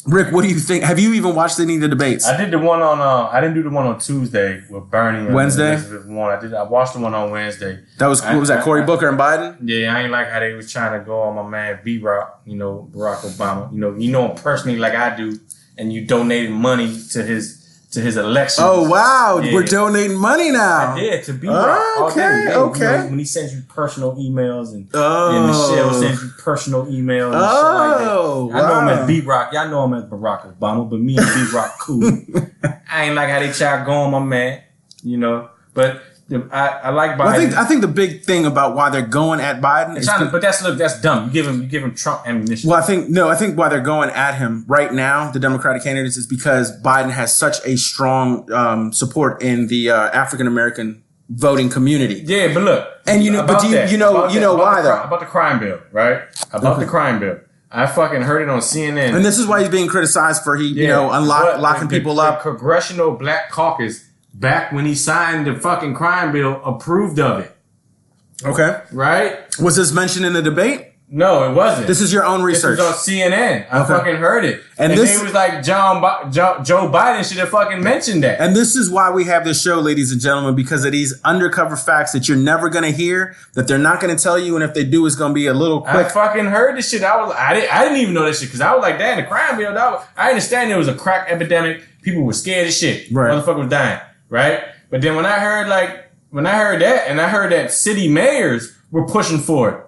Rick, what do you think? Have you even watched any of the debates? I did the one on, I didn't do the one on Tuesday with Bernie. And Wednesday? I watched the one on Wednesday. That was, what was that, Cory Booker and Biden? Yeah, I ain't like how they was trying to go on my man B-Rock, Barack Obama. You know him personally like I do, and you donated money to his election. Oh, wow. Yeah. We're donating money now. I did, to B-Rock. Okay. When he sends you personal emails and Michelle sends you personal emails and shit like that. I know him as B-Rock. Y'all know him as Barack Obama, but me and B-Rock cool. I ain't like how they try to go on my man, But I like Biden. Well, I think the big thing about why they're going at Biden is... But that's dumb. You give him Trump ammunition. Well, I think why they're going at him right now, the Democratic candidates, is because Biden has such a strong support in the African American voting community. Yeah, but look, and you know why though? About the crime bill, right? About the crime bill. I fucking heard it on CNN. And this is why he's being criticized for locking people up. The Congressional Black Caucus, back when he signed the fucking crime bill, approved of it. Okay. Right? Was this mentioned in the debate? No, it wasn't. This is your own research. This was on CNN. I fucking heard it. And this it was like Joe Biden should have fucking mentioned that. And this is why we have this show, ladies and gentlemen, because of these undercover facts that you're never going to hear, that they're not going to tell you, and if they do, it's going to be a little quick. I fucking heard this shit. I didn't even know this shit, because I was like, damn, the crime bill, I understand there was a crack epidemic. People were scared as shit. Right. Motherfucker was dying. Right? But then when I heard that, and I heard that city mayors were pushing for it.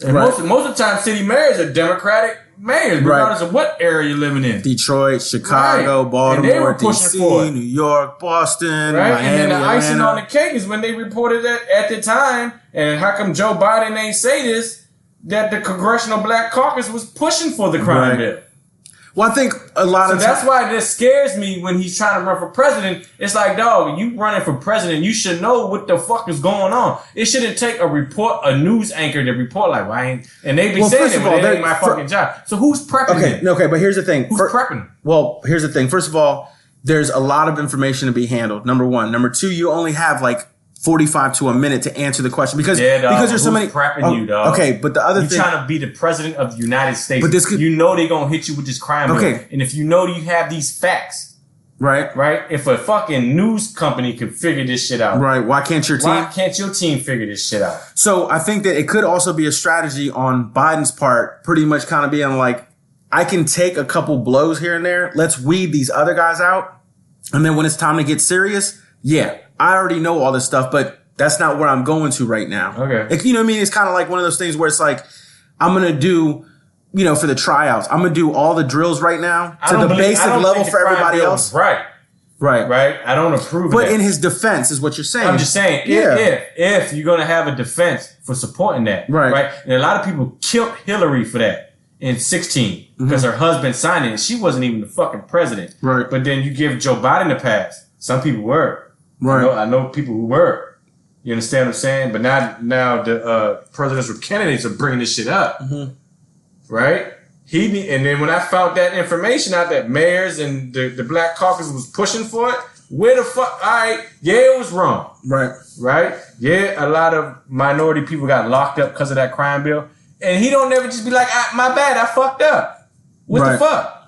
And most of the time, city mayors are Democratic mayors, regardless of what area you're living in. Detroit, Chicago, Baltimore, DC, New York, Boston, right? Miami, and then the icing Atlanta. on the cake is when they reported that at the time, and how come Joe Biden ain't say this, that the Congressional Black Caucus was pushing for the crime bill. Well, I think a lot of that's why this scares me when he's trying to run for president. It's like, dog, you running for president, you should know what the fuck is going on. It shouldn't take a news anchor to report like, why ain't, and they be saying it, but it ain't my fucking job. So who's prepping it? Okay, but here's the thing. Who's prepping? Well, here's the thing. First of all, there's a lot of information to be handled. Number one. Number two, you only have like 45 to a minute to answer the question because there's so many prepping you, dog. Okay, but the other thing, you're trying to be the president of the United States. But this could, you know they're gonna hit you with this crime bill. And if you know you have these facts, right? If a fucking news company could figure this shit out, right? Why can't your team? Why can't your team figure this shit out? So I think that it could also be a strategy on Biden's part, pretty much kind of being like, I can take a couple blows here and there. Let's weed these other guys out, and then when it's time to get serious, I already know all this stuff, but that's not where I'm going to right now. Okay. You know what I mean? It's kind of like one of those things where it's like, I'm going to do, for the tryouts, I'm going to do all the drills right now to the basic level for everybody else. Right. I don't approve of that. But in his defense is what you're saying. I'm just saying, if you're going to have a defense for supporting that. Right. And a lot of people killed Hillary for that in 2016 because her husband signed it and she wasn't even the fucking president. Right. But then you give Joe Biden the pass. Some people were. Right. I know people who were. You understand what I'm saying? But now the presidential candidates are bringing this shit up, right? And then when I found that information out that mayors and the Black Caucus was pushing for it, where the fuck? All right, it was wrong, right? Yeah, a lot of minority people got locked up because of that crime bill, and he don't never just be like, my bad, I fucked up. What the fuck?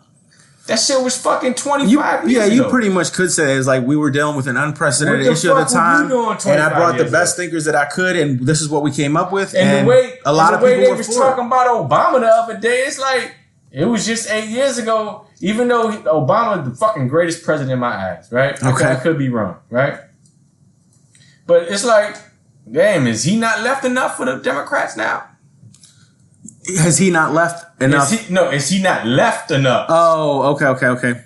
That shit was fucking 25 years ago. Yeah, you pretty much could say it's like we were dealing with an unprecedented issue at the time. And I brought the best thinkers that I could, and this is what we came up with. And a lot of people they was talking about Obama the other day, it's like, it was just 8 years ago, even though Obama is the fucking greatest president in my eyes, right? Okay. I could be wrong, right? But it's like, damn, is he not left enough for the Democrats now? Has he not left enough? Is he not left enough? Oh, okay.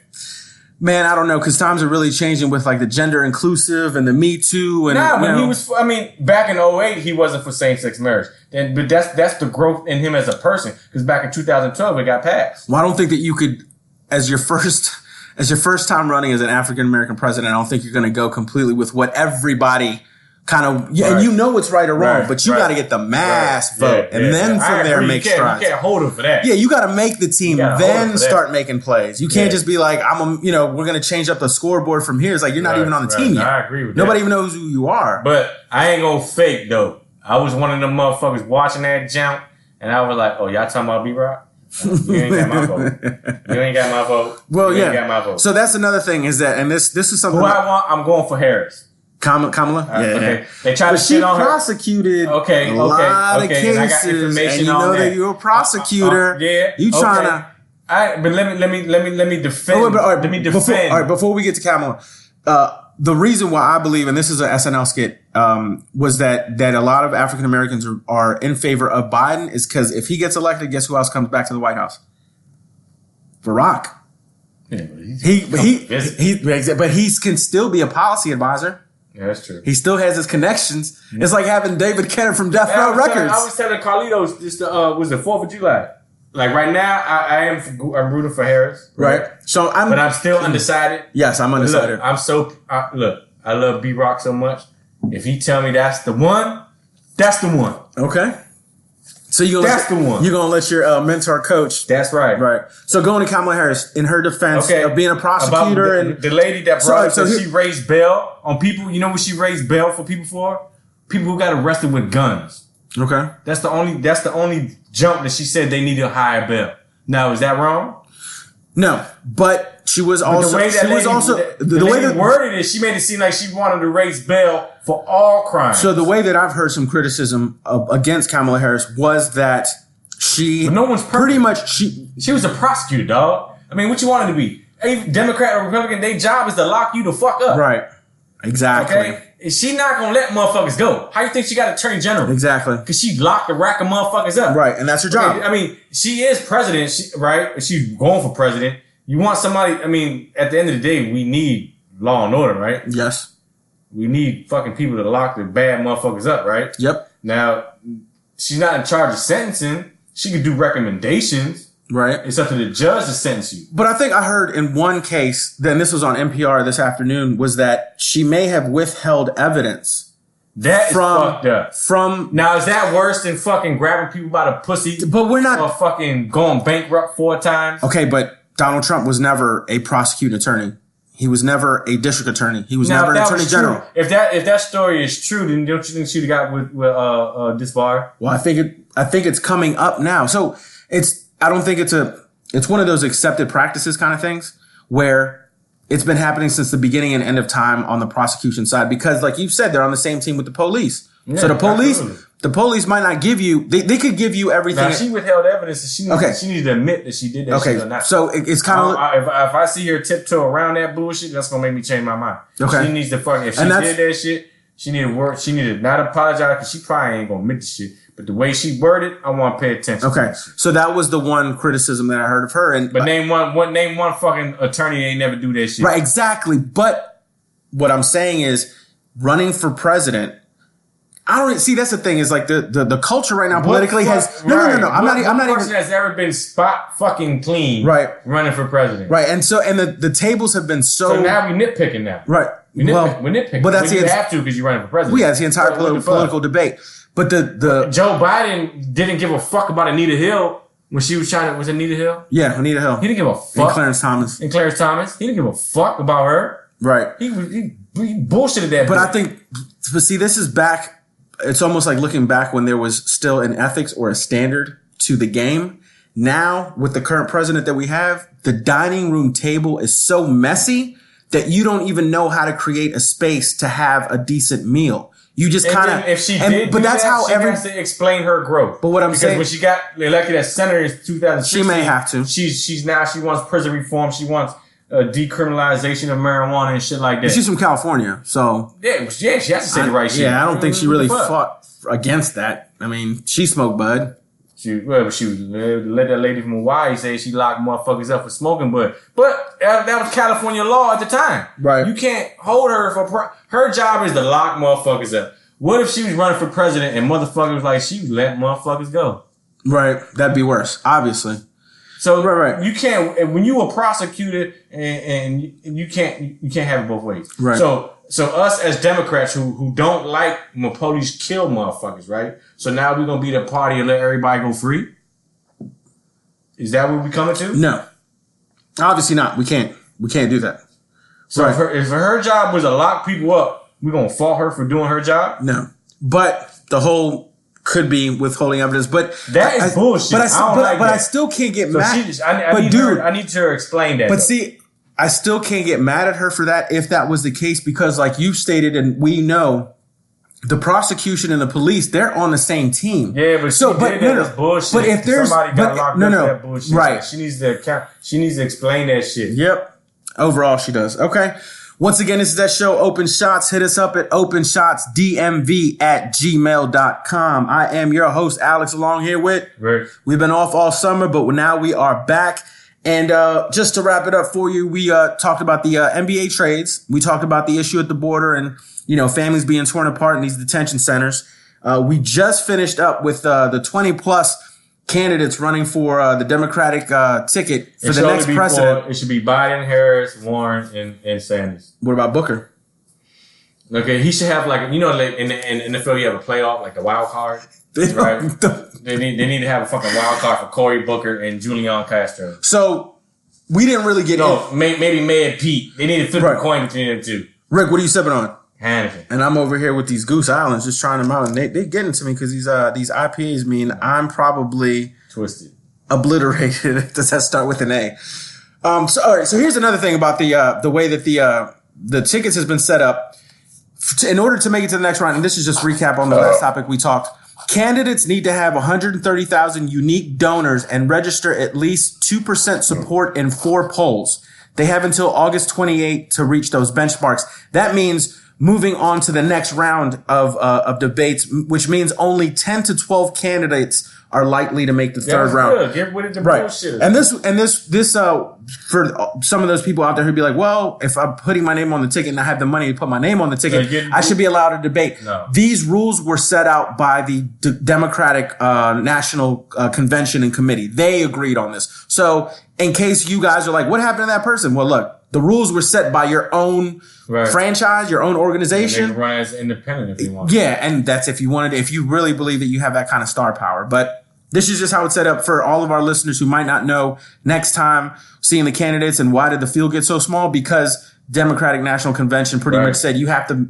Man, I don't know, because times are really changing with like the gender inclusive and the Me Too. And, but he was, back in '08, he wasn't for same-sex marriage. But that's the growth in him as a person. Because back in 2012, it got passed. Well, I don't think that you could, as your first time running as an African-American president, I don't think you're going to go completely with what everybody kind of, and you know what's right or wrong, but you got to get the mass vote. And then from there make strides. You can't hold him for that. Yeah, you got to make the team, then start making plays. You can't just be like, we're going to change up the scoreboard from here. It's like, you're not even on the team yet. I agree with that. Nobody even knows who you are. But I ain't going to fake, though. I was one of them motherfuckers watching that jump, and I was like, oh, y'all talking about B-Rock? You ain't got my vote. You ain't got my vote. Well, you ain't got my vote. So that's another thing is that, and this is something. Who I want, I'm going for Harris. Kamala? Okay. They tried to shit on her. She prosecuted a lot of cases, and I got information and you know that you're a prosecutor. You trying to. But let me defend. Let me defend. Before we get to Kamala, the reason why I believe, and this is an SNL skit, was that a lot of African Americans are in favor of Biden is because if he gets elected, guess who else comes back to the White House? Barack. Yeah, but he can still be a policy advisor. Yeah, that's true. He still has his connections. Mm-hmm. It's like having David Kenner from Death Row Records. I was telling Carlitos this was the 4th of July. Like right now, I'm rooting for Harris. Right. So but I'm still undecided. Yes, I'm undecided. Look, I love B-Rock so much. If he tell me that's the one, that's the one. Okay. So you're gonna let your mentor coach. That's right. Right. So going to Kamala Harris in her defense of being a prosecutor and the lady that brought she raised bail on people. You know what she raised bail for people for? People who got arrested with guns. Okay. That's the only jump that she said they needed a higher bail. Now, is that wrong? No, but she was also the way that worded it, she made it seem like she wanted to raise bail for all crimes. So the way that I've heard some criticism against Kamala Harris was that but no one's perfect. Pretty much she was a prosecutor, dog. I mean, what you wanted to be? A Democrat or Republican, their job is to lock you the fuck up. Right. Exactly. Okay? She not gonna let motherfuckers go. How you think she got attorney general? Exactly. Because she locked a rack of motherfuckers up. Right, and that's her job. I mean, she is president, right? She's going for president. You want somebody, I mean, at the end of the day, we need law and order, right? Yes. We need fucking people to lock the bad motherfuckers up, right? Yep. Now, she's not in charge of sentencing. She could do recommendations. Right. It's up to the judge to sentence you. But I think I heard in one case, then this was on NPR this afternoon, was that she may have withheld evidence. That is fucked up. Now, is that worse than fucking grabbing people by the pussy? But we're not. Or fucking going bankrupt 4 times? Okay, but Donald Trump was never a prosecuting attorney. He was never a district attorney. He was never an attorney general. If that story is true, then don't you think she'd have got with disbarred? Well, I think it's coming up now. So I don't think it's one of those accepted practices kind of things where it's been happening since the beginning and end of time on the prosecution side, because like you said, they're on the same team with the police. Yeah, so the police might not give you, they could give you everything. Now, she withheld evidence and she needs to admit that she did that shit or not. So it's kind of, if I see her tiptoe around that bullshit, that's going to make me change my mind. Okay. She needs to if she did that shit, she need to work, she need to not apologize because she probably ain't going to admit the shit. But the way she worded, I want to pay attention. Okay, so that was the one criticism that I heard of her. But name one fucking attorney that ain't never do that shit. Right, exactly. But what I'm saying is, running for president, I don't see. That's the thing is like the culture right now politically has no. I'm not even. Person has ever been spot fucking clean. Right, running for president. Right, and the tables have been so now we nitpicking now. Right, we're nitpicking. But that's you have to because you're running for president. Well, yeah, it's the entire political debate. But the Joe Biden didn't give a fuck about Anita Hill when she was trying to. Was it Anita Hill? Yeah, Anita Hill. He didn't give a fuck. And Clarence Thomas. He didn't give a fuck about her. Right. He bullshitted that. But I think, but see, this is back. It's almost like looking back when there was still an ethics or a standard to the game. Now, with the current president that we have, the dining room table is so messy that you don't even know how to create a space to have a decent meal. You just kind of, if she did, but that's how she has to explain her growth. But what I'm saying, because when she got elected as senator in 2016, she may have to. She wants prison reform. She wants decriminalization of marijuana and shit like that. She's from California, so yeah, she has to say the right shit. Yeah, I don't think she really fought against that. I mean, she smoked bud. She let that lady from Hawaii say she locked motherfuckers up for smoking, but that was California law at the time. Right. You can't hold her for her job is to lock motherfuckers up. What if she was running for president and motherfuckers was like she let motherfuckers go? Right. That'd be worse, obviously. So you can't when you a prosecutor and you can't have it both ways. Right. So us as Democrats who don't like when police kill motherfuckers, right? So now we're gonna be the party and let everybody go free? Is that what we coming to? No. Obviously not. We can't do that. So if her job was to lock people up, we're gonna fault her for doing her job? No. But the whole could be withholding evidence, but that is bullshit. But I still can't get mad. I need her to explain that. But see, I still can't get mad at her for that if that was the case, because like you stated, and we know, the prosecution and the police, they're on the same team. Yeah, but that's bullshit. But if there's somebody got locked up for that bullshit, right? She needs to explain that shit. Yep. Overall, she does. Okay. Once again, this is that show, Open Shots. Hit us up at openshotsdmv@gmail.com. I am your host, Alex, along here with Rick. We've been off all summer, but now we are back. And just to wrap it up for you, we talked about the NBA trades. We talked about the issue at the border and, families being torn apart in these detention centers. We just finished up with the 20-plus candidates running for the Democratic ticket for the next president. It should be Biden, Harris, Warren, and Sanders. What about Booker? Okay, he should have in the NFL you have a playoff, like the wild card. Right? They need to have a fucking wild card for Cory Booker and Julian Castro. So we didn't really get maybe Mad Pete. They need to flip a coin between them two. Rick, what are you sipping on? Hannafin. And I'm over here with these Goose Islands, just trying them out, and they getting to me because these IPAs mean I'm probably twisted, obliterated. Does that start with an A? So all right. So here's another thing about the way that the tickets has been set up. In order to make it to the next round, and this is just recap on the last topic we talked. Candidates need to have 130,000 unique donors and register at least 2% support in 4 polls. They have until August 28 to reach those benchmarks. That means moving on to the next round of debates, which means only 10 to 12 candidates are likely to make the third round. Good. Get rid of the bullshit. And this for some of those people out there who'd be like, well, if I'm putting my name on the ticket and I have the money to put my name on the ticket, I should be allowed to debate. No. These rules were set out by the Democratic National Convention and Committee. They agreed on this. So in case you guys are like, what happened to that person? Well, look, the rules were set by your own franchise, your own organization. And they can run as independent if you want. Yeah, and that's if you really believe that you have that kind of star power. But this is just how it's set up for all of our listeners who might not know. Next time, seeing the candidates and why did the field get so small? Because Democratic National Convention pretty much said you have to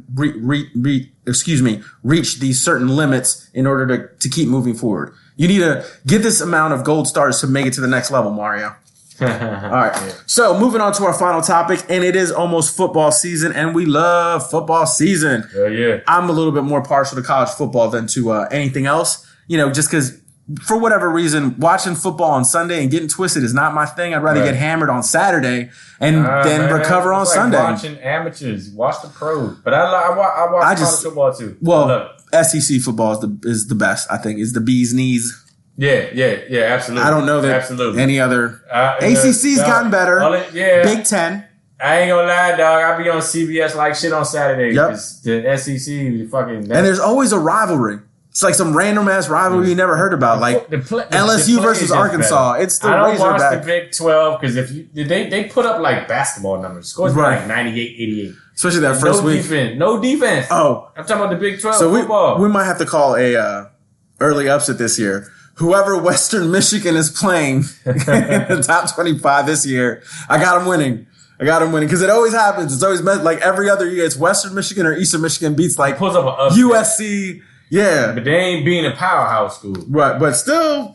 reach these certain limits in order to keep moving forward. You need to get this amount of gold stars to make it to the next level, Mario. All right. Yeah. So moving on to our final topic, and it is almost football season, and we love football season. Yeah. I'm a little bit more partial to college football than to anything else, just because for whatever reason, watching football on Sunday and getting twisted is not my thing. I'd rather get hammered on Saturday and then recover on Sunday. Watching amateurs, watch the pros, but I watch college football too. Well, SEC football is the best. I think is the bee's knees. Yeah, absolutely. I don't know that any other. ACC's gotten better. Big Ten. I ain't gonna lie, dog. I be on CBS like shit on Saturday. Yep. The SEC, fucking. And there's always a rivalry. It's like some random ass rivalry you never heard about, like LSU versus Arkansas. It's still I don't Razorback. watch the Big 12 because they put up like basketball numbers. Scores like 98, 88. Especially that first week. No defense. Oh, I'm talking about the Big 12 so football. We might have to call a early upset this year. Whoever Western Michigan is playing in the top 25 this year, I got them winning. Because it always happens. It's always like every other year. It's Western Michigan or Eastern Michigan beats like pulls up an upset. USC. Yeah. But they ain't being a powerhouse school. Right. But still,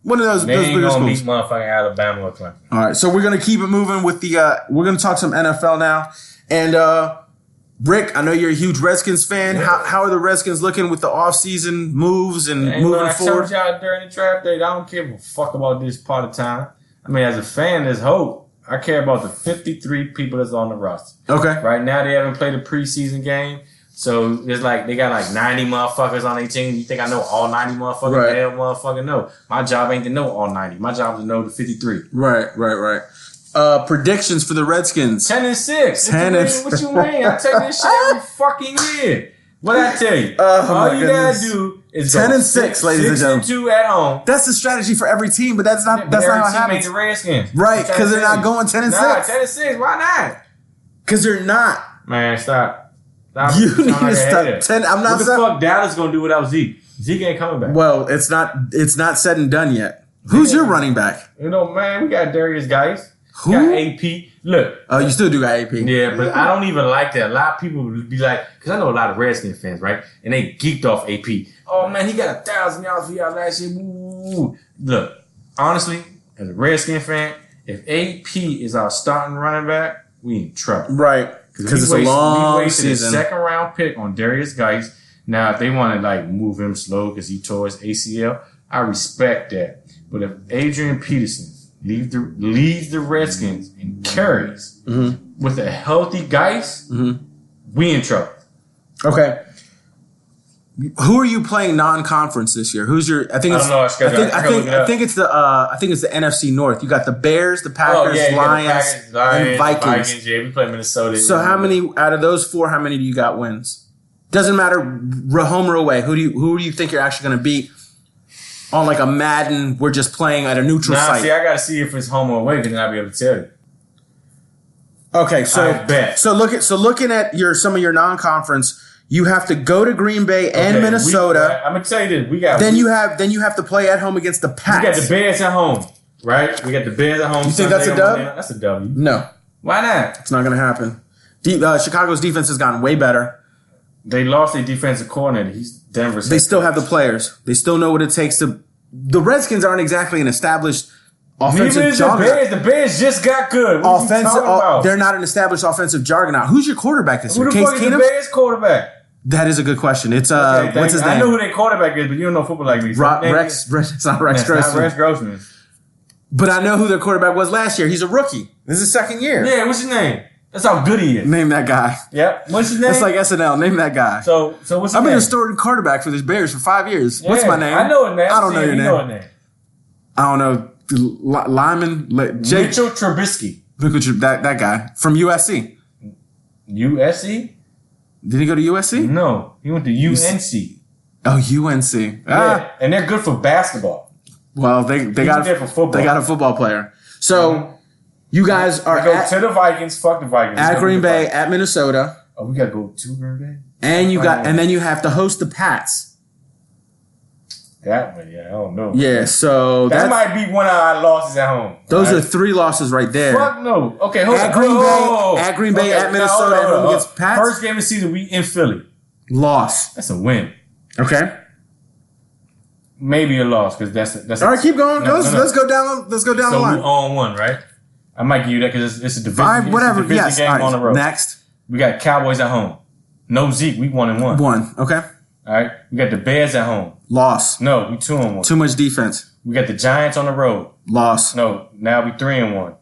one of those they ain't bigger gonna schools. beat motherfucking Alabama or Clemson. All right. So we're going to keep it moving with we're going to talk some NFL now. And, Rick, I know you're a huge Redskins fan. Yeah. How are the Redskins looking with the offseason moves and moving forward? I told y'all during the draft day, I don't give a fuck about this part of time. I mean, as a fan, there's hope. I care about the 53 people that's on the roster. Okay. Right now, they haven't played a preseason game. So it's like they got like 90 motherfuckers on their team. You think I know all 90 motherfuckers? Right. Hell, motherfucker, no. My job ain't to know all 90. My job is to know the 53. Right. Predictions for the Redskins. 10-6. 10 What you mean? I tell you this shit every fucking year. What I tell you? Oh, all you gotta do is 10-6, ladies and gentlemen. 6-2 at home. That's the strategy for every team, but that's not how it happens. The Redskins. Right, because they're not going 10-6. Nah, 10-6. Why not? Because they're not. Man, stop. You need to stop. 10. I'm not. What the fuck Dallas gonna do without Zeke? Zeke ain't coming back. Well, it's not said and done yet. Who's your running back? You know, man, we got Darius Geis. Who? Got AP. Look. Oh, you still do got AP. Yeah, but I don't even like that. A lot of people would be like, because I know a lot of Redskins fans, right? And they geeked off AP. Oh, man, he got 1,000 yards for y'all last year. Woo. Look, honestly, as a Redskin fan, if AP is our starting running back, we in trouble. Right. Because it's a long we wasted season. a second round pick on Darius Geis. Now, if they want to like move him slow because he tore his ACL, I respect that. But if Adrian Peterson leads the Redskins and carries with a healthy Geis, we in trouble. Okay. Who are you playing non-conference this year? Who's your? I think it's. I think it's the NFC North. You got the Bears, the Packers, Lions, and Vikings. Yeah, we play Minnesota. So how many out of those four? How many do you got wins? Doesn't matter, home or away. Who do you think you're actually going to beat on like a Madden? We're just playing at a neutral site. See, I got to see if it's home or away, because then I'll be able to tell you. Okay, so I bet. Looking at some of your non-conference. You have to go to Green Bay and Minnesota. I'm gonna tell you this: you have to play at home against the Pats. We got the Bears at home, right? We got the Bears at home. You think that's a dub? That's a W. No, why not? It's not going to happen. Chicago's defense has gotten way better. They lost their defensive coordinator. He's Denver's. They still have the players. They still know what it takes to. The Redskins aren't exactly an established offensive juggernaut. The Bears just got good. What are you talking about? They're not an established offensive juggernaut. Who's your quarterback this year? Who the fuck is the Bears quarterback? That is a good question. It's what's his name? I know who their quarterback is, but you don't know football like me. It's not Rex Grossman. It's not Rex Grossman. But I know who their quarterback was last year. He's a rookie. This is his second year. Yeah, what's his name? That's how good he is. Name that guy. Yep. What's his name? It's like SNL. Name that guy. So what's his name? I've been a starting quarterback for the Bears for 5 years. Yeah, what's my name? I know it, man. I don't know your name. I don't know. Lyman. Mitchell Trubisky. That guy from USC. USC? Did he go to USC? No, he went to UNC. Oh, UNC. Yeah, and they're good for basketball. Well, they got a football player. So you guys are to the Vikings. Fuck the Vikings. At Green Bay, at Minnesota. Oh, we gotta go to Green Bay. And then you have to host the Pats. That one, yeah, I don't know. Yeah, so that might be one of our losses at home. Those are 3 losses right there. Fuck no. Okay, hold on. At Green Bay, at Minnesota, and home against Pats. First game of the season, we in Philly. Loss. That's a win. Okay. Maybe a loss, because that's. All right, keep going. Let's go down the line. So we on 1, right? I might give you that because it's a division. Whatever. Yes. Game on the road. Next, we got Cowboys at home. No Zeke. We 1-1. 1. Okay. All right. We got the Bears at home. Loss. No, we 2-1. Too much defense. We got the Giants on the road. Loss. No, now we 3-1.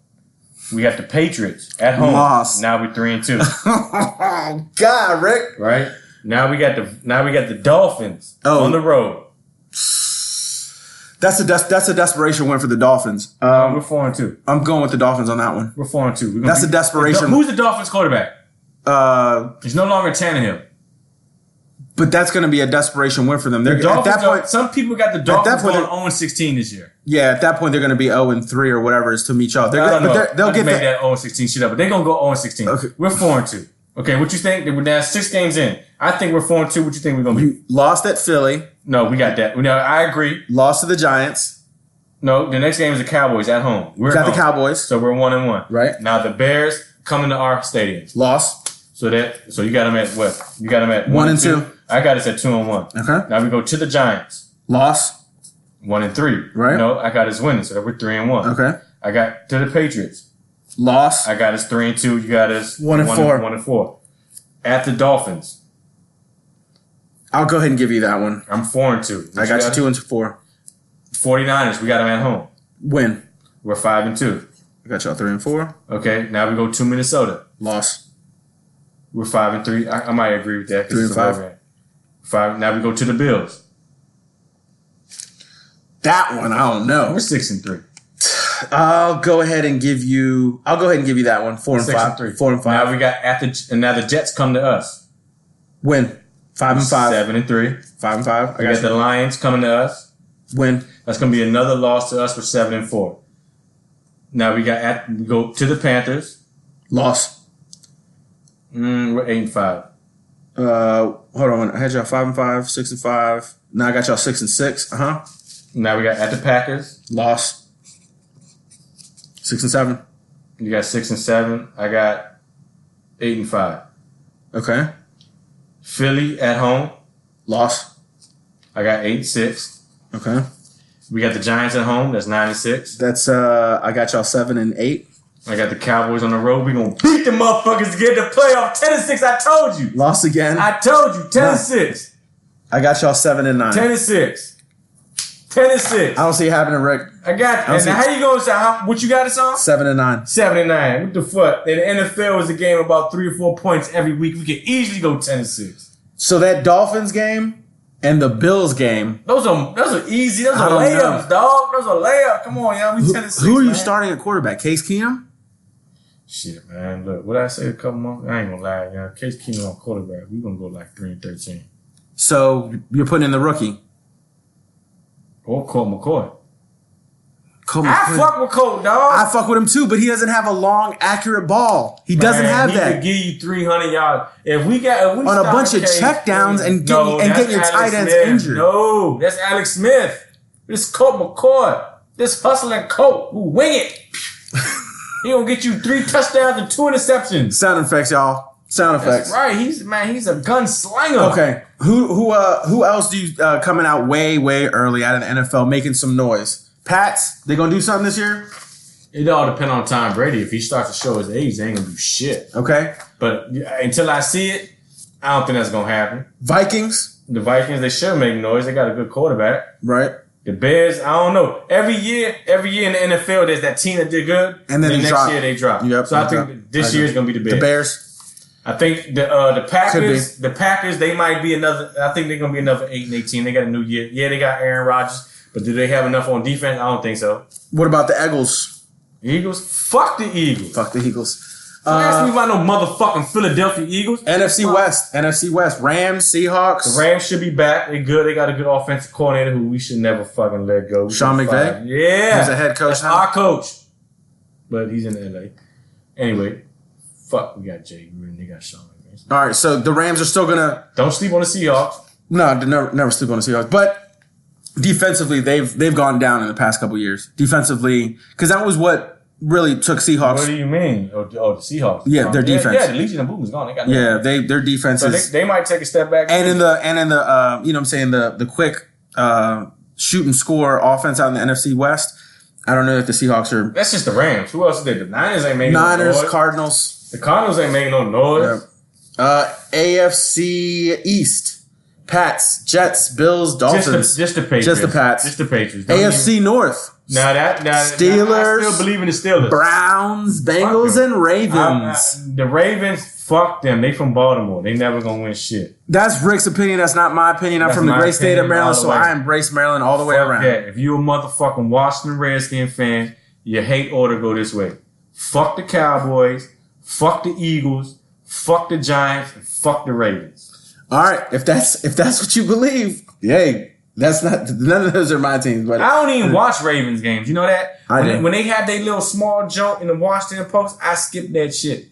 We got the Patriots at home. Loss. Now we 3-2. Oh God, Rick. Right. Now we got the Dolphins on the road. That's a desperation win for the Dolphins. We're 4-2. I'm going with the Dolphins on that one. We're 4-2. That's a desperation. Who's the Dolphins quarterback? He's no longer Tannehill. But that's going to be a desperation win for them. At that point, some people got the Dolphins going 0-16 this year. Yeah, at that point they're going to be 0-3 or whatever it is to meet y'all. They'll get that 0-16 shit up, but they're going to go 0-16. Okay. We're 4-2. Okay, what you think? We're now 6 games in. I think we're 4-2. What you think we're going to be? You lost at Philly. No, we got that. No, I agree. Lost to the Giants. No, the next game is the Cowboys at home. We're got the Cowboys. So we're 1-1. Right. Now the Bears coming to our stadium. Lost. So you got them at what? You got them at 1-2. I got us at 2-1. Okay. Now we go to the Giants. Loss. 1-3. Right. No, I got us winning, so we're 3-1. Okay. I got to the Patriots. Loss. I got us 3-2. You got us 1-4. 1-4. At the Dolphins. I'll go ahead and give you that one. I'm 4-2. I got you 2-4. 49ers. We got them at home. Win. We're 5-2. I got y'all 3-4. Okay. Now we go to Minnesota. Loss. We're 5-3. I might agree with that. 3-5. 5. Now we go to the Bills. That one, I don't know. We're 6-3. I'll go ahead and give you that one. 4-5. 6-3. 4-5. Now we got now the Jets come to us. Win. 5-5. 7-3. 5-5. We got the Lions coming to us. Win. That's gonna be another loss to us for 7-4. Now we go to the Panthers. Loss. We're 8-5. Hold on. I had y'all 5-5, 6-5. Now I got y'all 6-6. Now we got at the Packers. Loss. 6-7. You got 6-7. I got 8-5. Okay. Philly at home. Loss. I got 8-6. Okay. We got the Giants at home. That's 9-6. That's I got y'all 7-8. I got the Cowboys on the road. We gonna beat the motherfuckers to get the playoff. 10-6. I told you. Lost again. I told you. 10-6. I got y'all 7-9. 10-6. 10-6. I don't see it happening, Rick. I got you. And now how you going to say what you got us on? 7-9. 7-9. What the fuck? In the NFL was a game about 3 or 4 points every week. We could easily go 10-6. So that Dolphins game and the Bills game. Those are easy. Those are layups, dog. Those are layups. Come on, y'all. We 10-6. Who are you starting at quarterback? Case Keenum? Shit, man. Look, what I say a couple months? I ain't gonna lie, y'all. Case Keenum on quarterback. We gonna go like 3-13. So you're putting in the rookie. Or Colt McCoy. I fuck with Colt, dog. I fuck with him too, but he doesn't have a long, accurate ball. He doesn't have that. He could give you 300 yards. If we on a bunch of checkdowns and getting your tight ends injured. No, that's Alex Smith. This Colt McCoy. This hustling Colt who wing it. He gonna get you 3 touchdowns and 2 interceptions. Sound effects, y'all. Sound effects. That's right. He's a gunslinger. Okay. Who else do you coming out way early out of the NFL making some noise? Pats, they gonna do something this year? It all depends on Tom Brady. If he starts to show his age, they ain't gonna do shit. Okay. But until I see it, I don't think that's gonna happen. Vikings? The Vikings, they should make noise. They got a good quarterback. Right. The Bears, I don't know. Every year in the NFL, there's that team that did good, and then next year they drop. Yep. So I think this year is gonna be the Bears. The Bears. I think the Packers. The Packers, they might be another. I think they're gonna be another 8-18. They got a new year. Yeah, they got Aaron Rodgers, but do they have enough on defense? I don't think so. What about the Eagles? Eagles? Fuck the Eagles. Fuck the Eagles. Don't ask me about no motherfucking Philadelphia Eagles. NFC West. Rams, Seahawks. The Rams should be back. They good. They got a good offensive coordinator who we should never fucking let go. Sean McVay? Yeah. He's a head coach That's now? our coach. But he's in LA. Anyway, fuck, we got Jay Gruden. They got Sean McVay. All right, so the Rams are still gonna. Don't sleep on the Seahawks. No, never sleep on the Seahawks. But defensively, they've gone down in the past couple years. Defensively, because that was what really took Seahawks. What do you mean? Oh, the Seahawks. Yeah, their defense. Yeah, the Legion of Boom is gone. They got their defense is. So they might take a step back. And in the you know what I'm saying, the quick shoot and score offense out in the NFC West. I don't know if the Seahawks are. That's just the Rams. Who else did the Niners ain't making no noise? Cardinals. The Cardinals ain't making no noise. Yep. AFC East. Pats, Jets, Bills, Dolphins. Just the Patriots. Just the Pats. Just the Patriots. AFC North. Steelers. I still believe in the Steelers. Browns, Bengals, and Ravens. The Ravens, fuck them. They from Baltimore. They never gonna win shit. That's Rick's opinion. That's not my opinion. I'm from the great state of Maryland, so I embrace Maryland all the way around. Yeah, if you're a motherfucking Washington Redskin fan, your hate order go this way. Fuck the Cowboys. Fuck the Eagles. Fuck the Giants. And fuck the Ravens. All right, if that's what you believe, yay. That's not, none of those are my teams. But I don't even watch Ravens games. You know that? When they had their little small joke in the Washington Post, I skipped that shit.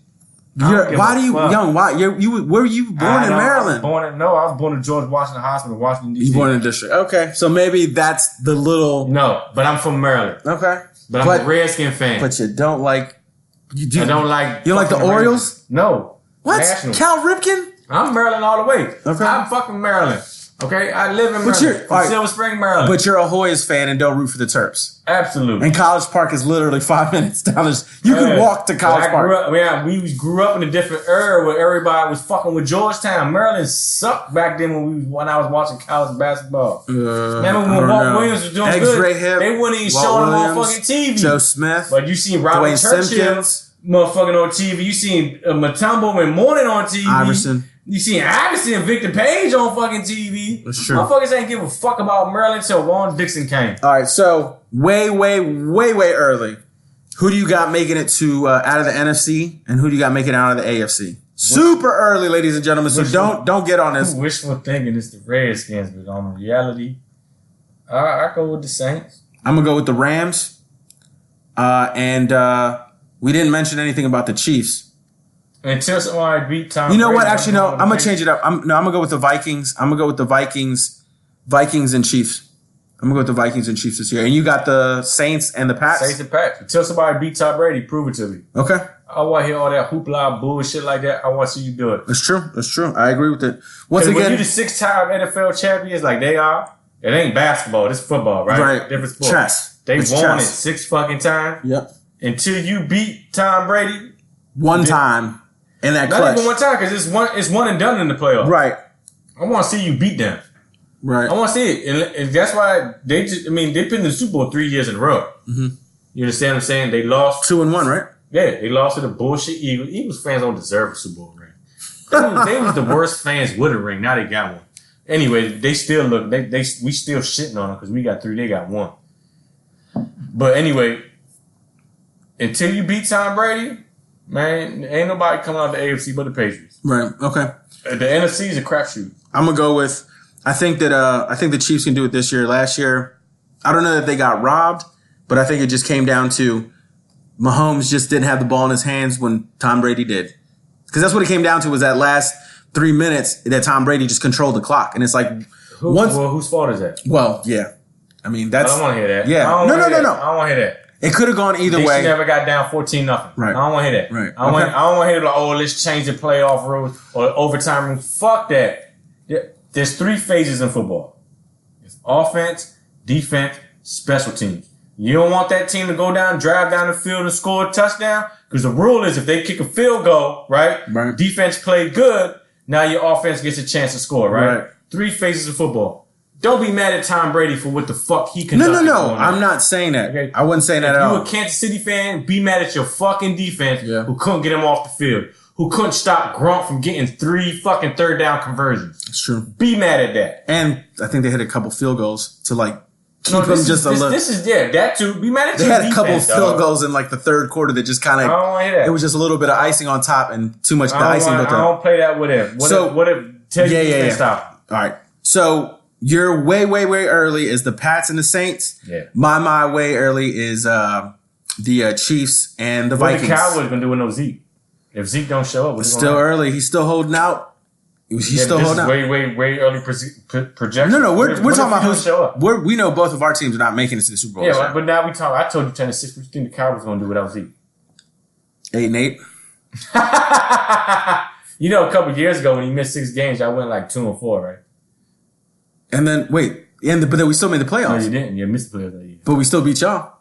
Why do you, young? Why you? Where were you born in Maryland? I was born in George Washington Hospital, Washington D.C. You born in the district? Okay, so maybe that's the little. No, but I'm from Maryland. Okay, but I'm a Redskin fan. But you don't like. I don't like. You don't like the Orioles? No. What? National. Cal Ripken? I'm Maryland all the way. Okay. I'm fucking Maryland. Okay, I live in Maryland. Silver Spring, Maryland. But you're a Hoyas fan and don't root for the Terps. Absolutely. And College Park is literally 5 minutes down. You can walk to College Park. We grew up in a different era where everybody was fucking with Georgetown. Maryland sucked back then when I was watching college basketball. Remember when Walt Williams was doing good? They wouldn't even show them on fucking TV. Joe Smith. But you see Robert Churchill. motherfucking on TV. You seen Matumbo and Morning on TV. Iverson. You seen Iverson and Victor Page on fucking TV. That's true. Motherfuckers ain't give a fuck about Maryland until Warren Dixon came. All right, so way early. Who do you got making it to out of the NFC, and who do you got making it out of the AFC? Super early, ladies and gentlemen. So don't get on this. Wishful thinking it's the Redskins, but on reality, I go with the Saints. I'm gonna go with the Rams, and we didn't mention anything about the Chiefs. Until somebody beat Tom. You know Brady, what? Actually, no. I'm gonna change it up. I'm gonna go with the Vikings. I'm gonna go with the Vikings and Chiefs. I'm gonna go with the Vikings and Chiefs this year. And you got the Saints and the Pats. Saints and Pats. Until somebody beat Tom Brady, prove it to me. Okay. I want to hear all that hoopla bullshit like that. I want to see you do it. That's true. I agree with it. Once again, when you the 6-time NFL champions like they are, it ain't basketball. It's football, right? Right. Different sport. Chess. They It's won chess. it 6 fucking times. Yep. Until you beat Tom Brady. One time in that Not clutch. even one time, because it's one and done in the playoffs. Right. I want to see you beat them. Right. I want to see it. And that's why they've been in the Super Bowl 3 years in a row. Mm-hmm. You understand what I'm saying? They lost. 2-1, right? Yeah, they lost to the bullshit Eagles. Eagles fans don't deserve a Super Bowl ring. They was the worst fans with a ring. Now they got one. Anyway, they still look. We still shitting on them because we got 3. They got 1. But anyway, until you beat Tom Brady, man, ain't nobody coming out of the AFC but the Patriots. Right. Okay. The NFC is a crapshoot. I'm gonna go with. I think the Chiefs can do it this year. Last year, I don't know that they got robbed, but I think it just came down to Mahomes just didn't have the ball in his hands when Tom Brady did. Because that's what it came down to was that last 3 minutes that Tom Brady just controlled the clock. And it's like, whose fault is that? Well, yeah. I mean, that's. I don't want to hear that. Yeah. No. I don't want to hear that. It could have gone either way. They never got down 14-0. Right. I don't want to hear that. Right. I don't want to hear like, oh, let's change the playoff rules or overtime rules. Fuck that. There's 3 phases in football. It's offense, defense, special teams. You don't want that team to go down, drive down the field and score a touchdown. Because the rule is if they kick a field goal, right? Defense played good. Now your offense gets a chance to score, right? 3 phases of football. Don't be mad at Tom Brady for what the fuck he conducted. No. I'm not saying that. Okay? I wasn't saying that at all. If you a Kansas City fan, be mad at your fucking defense who couldn't get him off the field. Who couldn't stop Gronk from getting 3 fucking third down conversions. That's true. Be mad at that. And I think they hit a couple field goals to like keep them just a little. This is that too. Be mad at they your had a defense, couple field goals in like the third quarter that just kind of. I don't want to hear that. It was just a little bit of icing on top and too much icing. I don't play that with him. What if tell your defense stop? All right. So you're way early is the Pats and the Saints. Yeah. My way early is the Chiefs and the Vikings. What the Cowboys gonna do with no Zeke? If Zeke don't show up, it's still early. He's still holding out. He's still holding out. Way early projection. No. We're talking about who's show up. We know both of our teams are not making it to the Super Bowl. Yeah, but now we talk. I told you 10-6. What do you think the Cowboys gonna do without Zeke? 8-8. You know, a couple years ago when he missed 6 games, I went like 2-4, right? And then but then we still made the playoffs. No, you didn't. You missed the playoffs that year. But we still beat y'all.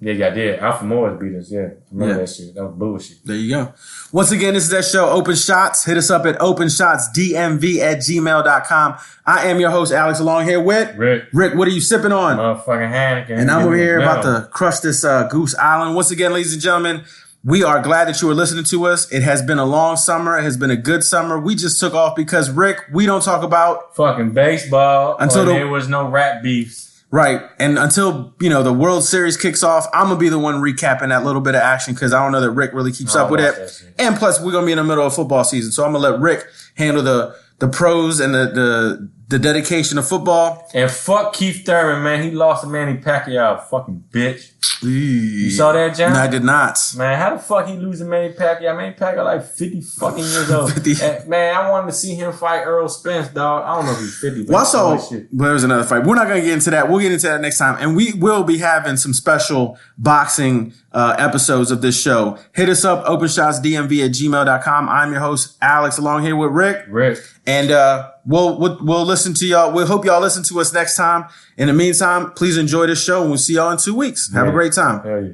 Yeah, I did. Alpha Morris beat us. Yeah, I remember that shit. That was bullshit. There you go. Once again, this is that show, Open Shots. Hit us up at openshotsdmv@gmail.com. I am your host, Alex, along here with Rick. Rick, what are you sipping on? Motherfucking Heineken. And I'm over here about to crush this Goose Island. Once again, ladies and gentlemen, we are glad that you are listening to us. It has been a long summer. It has been a good summer. We just took off because, Rick, we don't talk about fucking baseball until there was no rap beefs. Right. And until, the World Series kicks off, I'm going to be the one recapping that little bit of action because I don't know that Rick really keeps up with it. And plus, we're going to be in the middle of football season. So I'm going to let Rick handle the pros and the dedication of football. And fuck Keith Thurman, man. He lost to Manny Pacquiao, fucking bitch. You saw that, John? No, I did not. Man, how the fuck he lose to Manny Pacquiao? Manny Pacquiao like 50 fucking years old. 50. And, man, I wanted to see him fight Earl Spence, dog. I don't know if he's 50. Well, there's another fight. We're not going to get into that. We'll get into that next time. And we will be having some special boxing episodes of this show. Hit us up, openshotsdmv@gmail.com. I'm your host, Alex, along here with Rick. And we'll listen to y'all. We hope y'all listen to us next time. In the meantime, please enjoy this show, and we'll see y'all in 2 weeks. Have a great time. Hell yeah.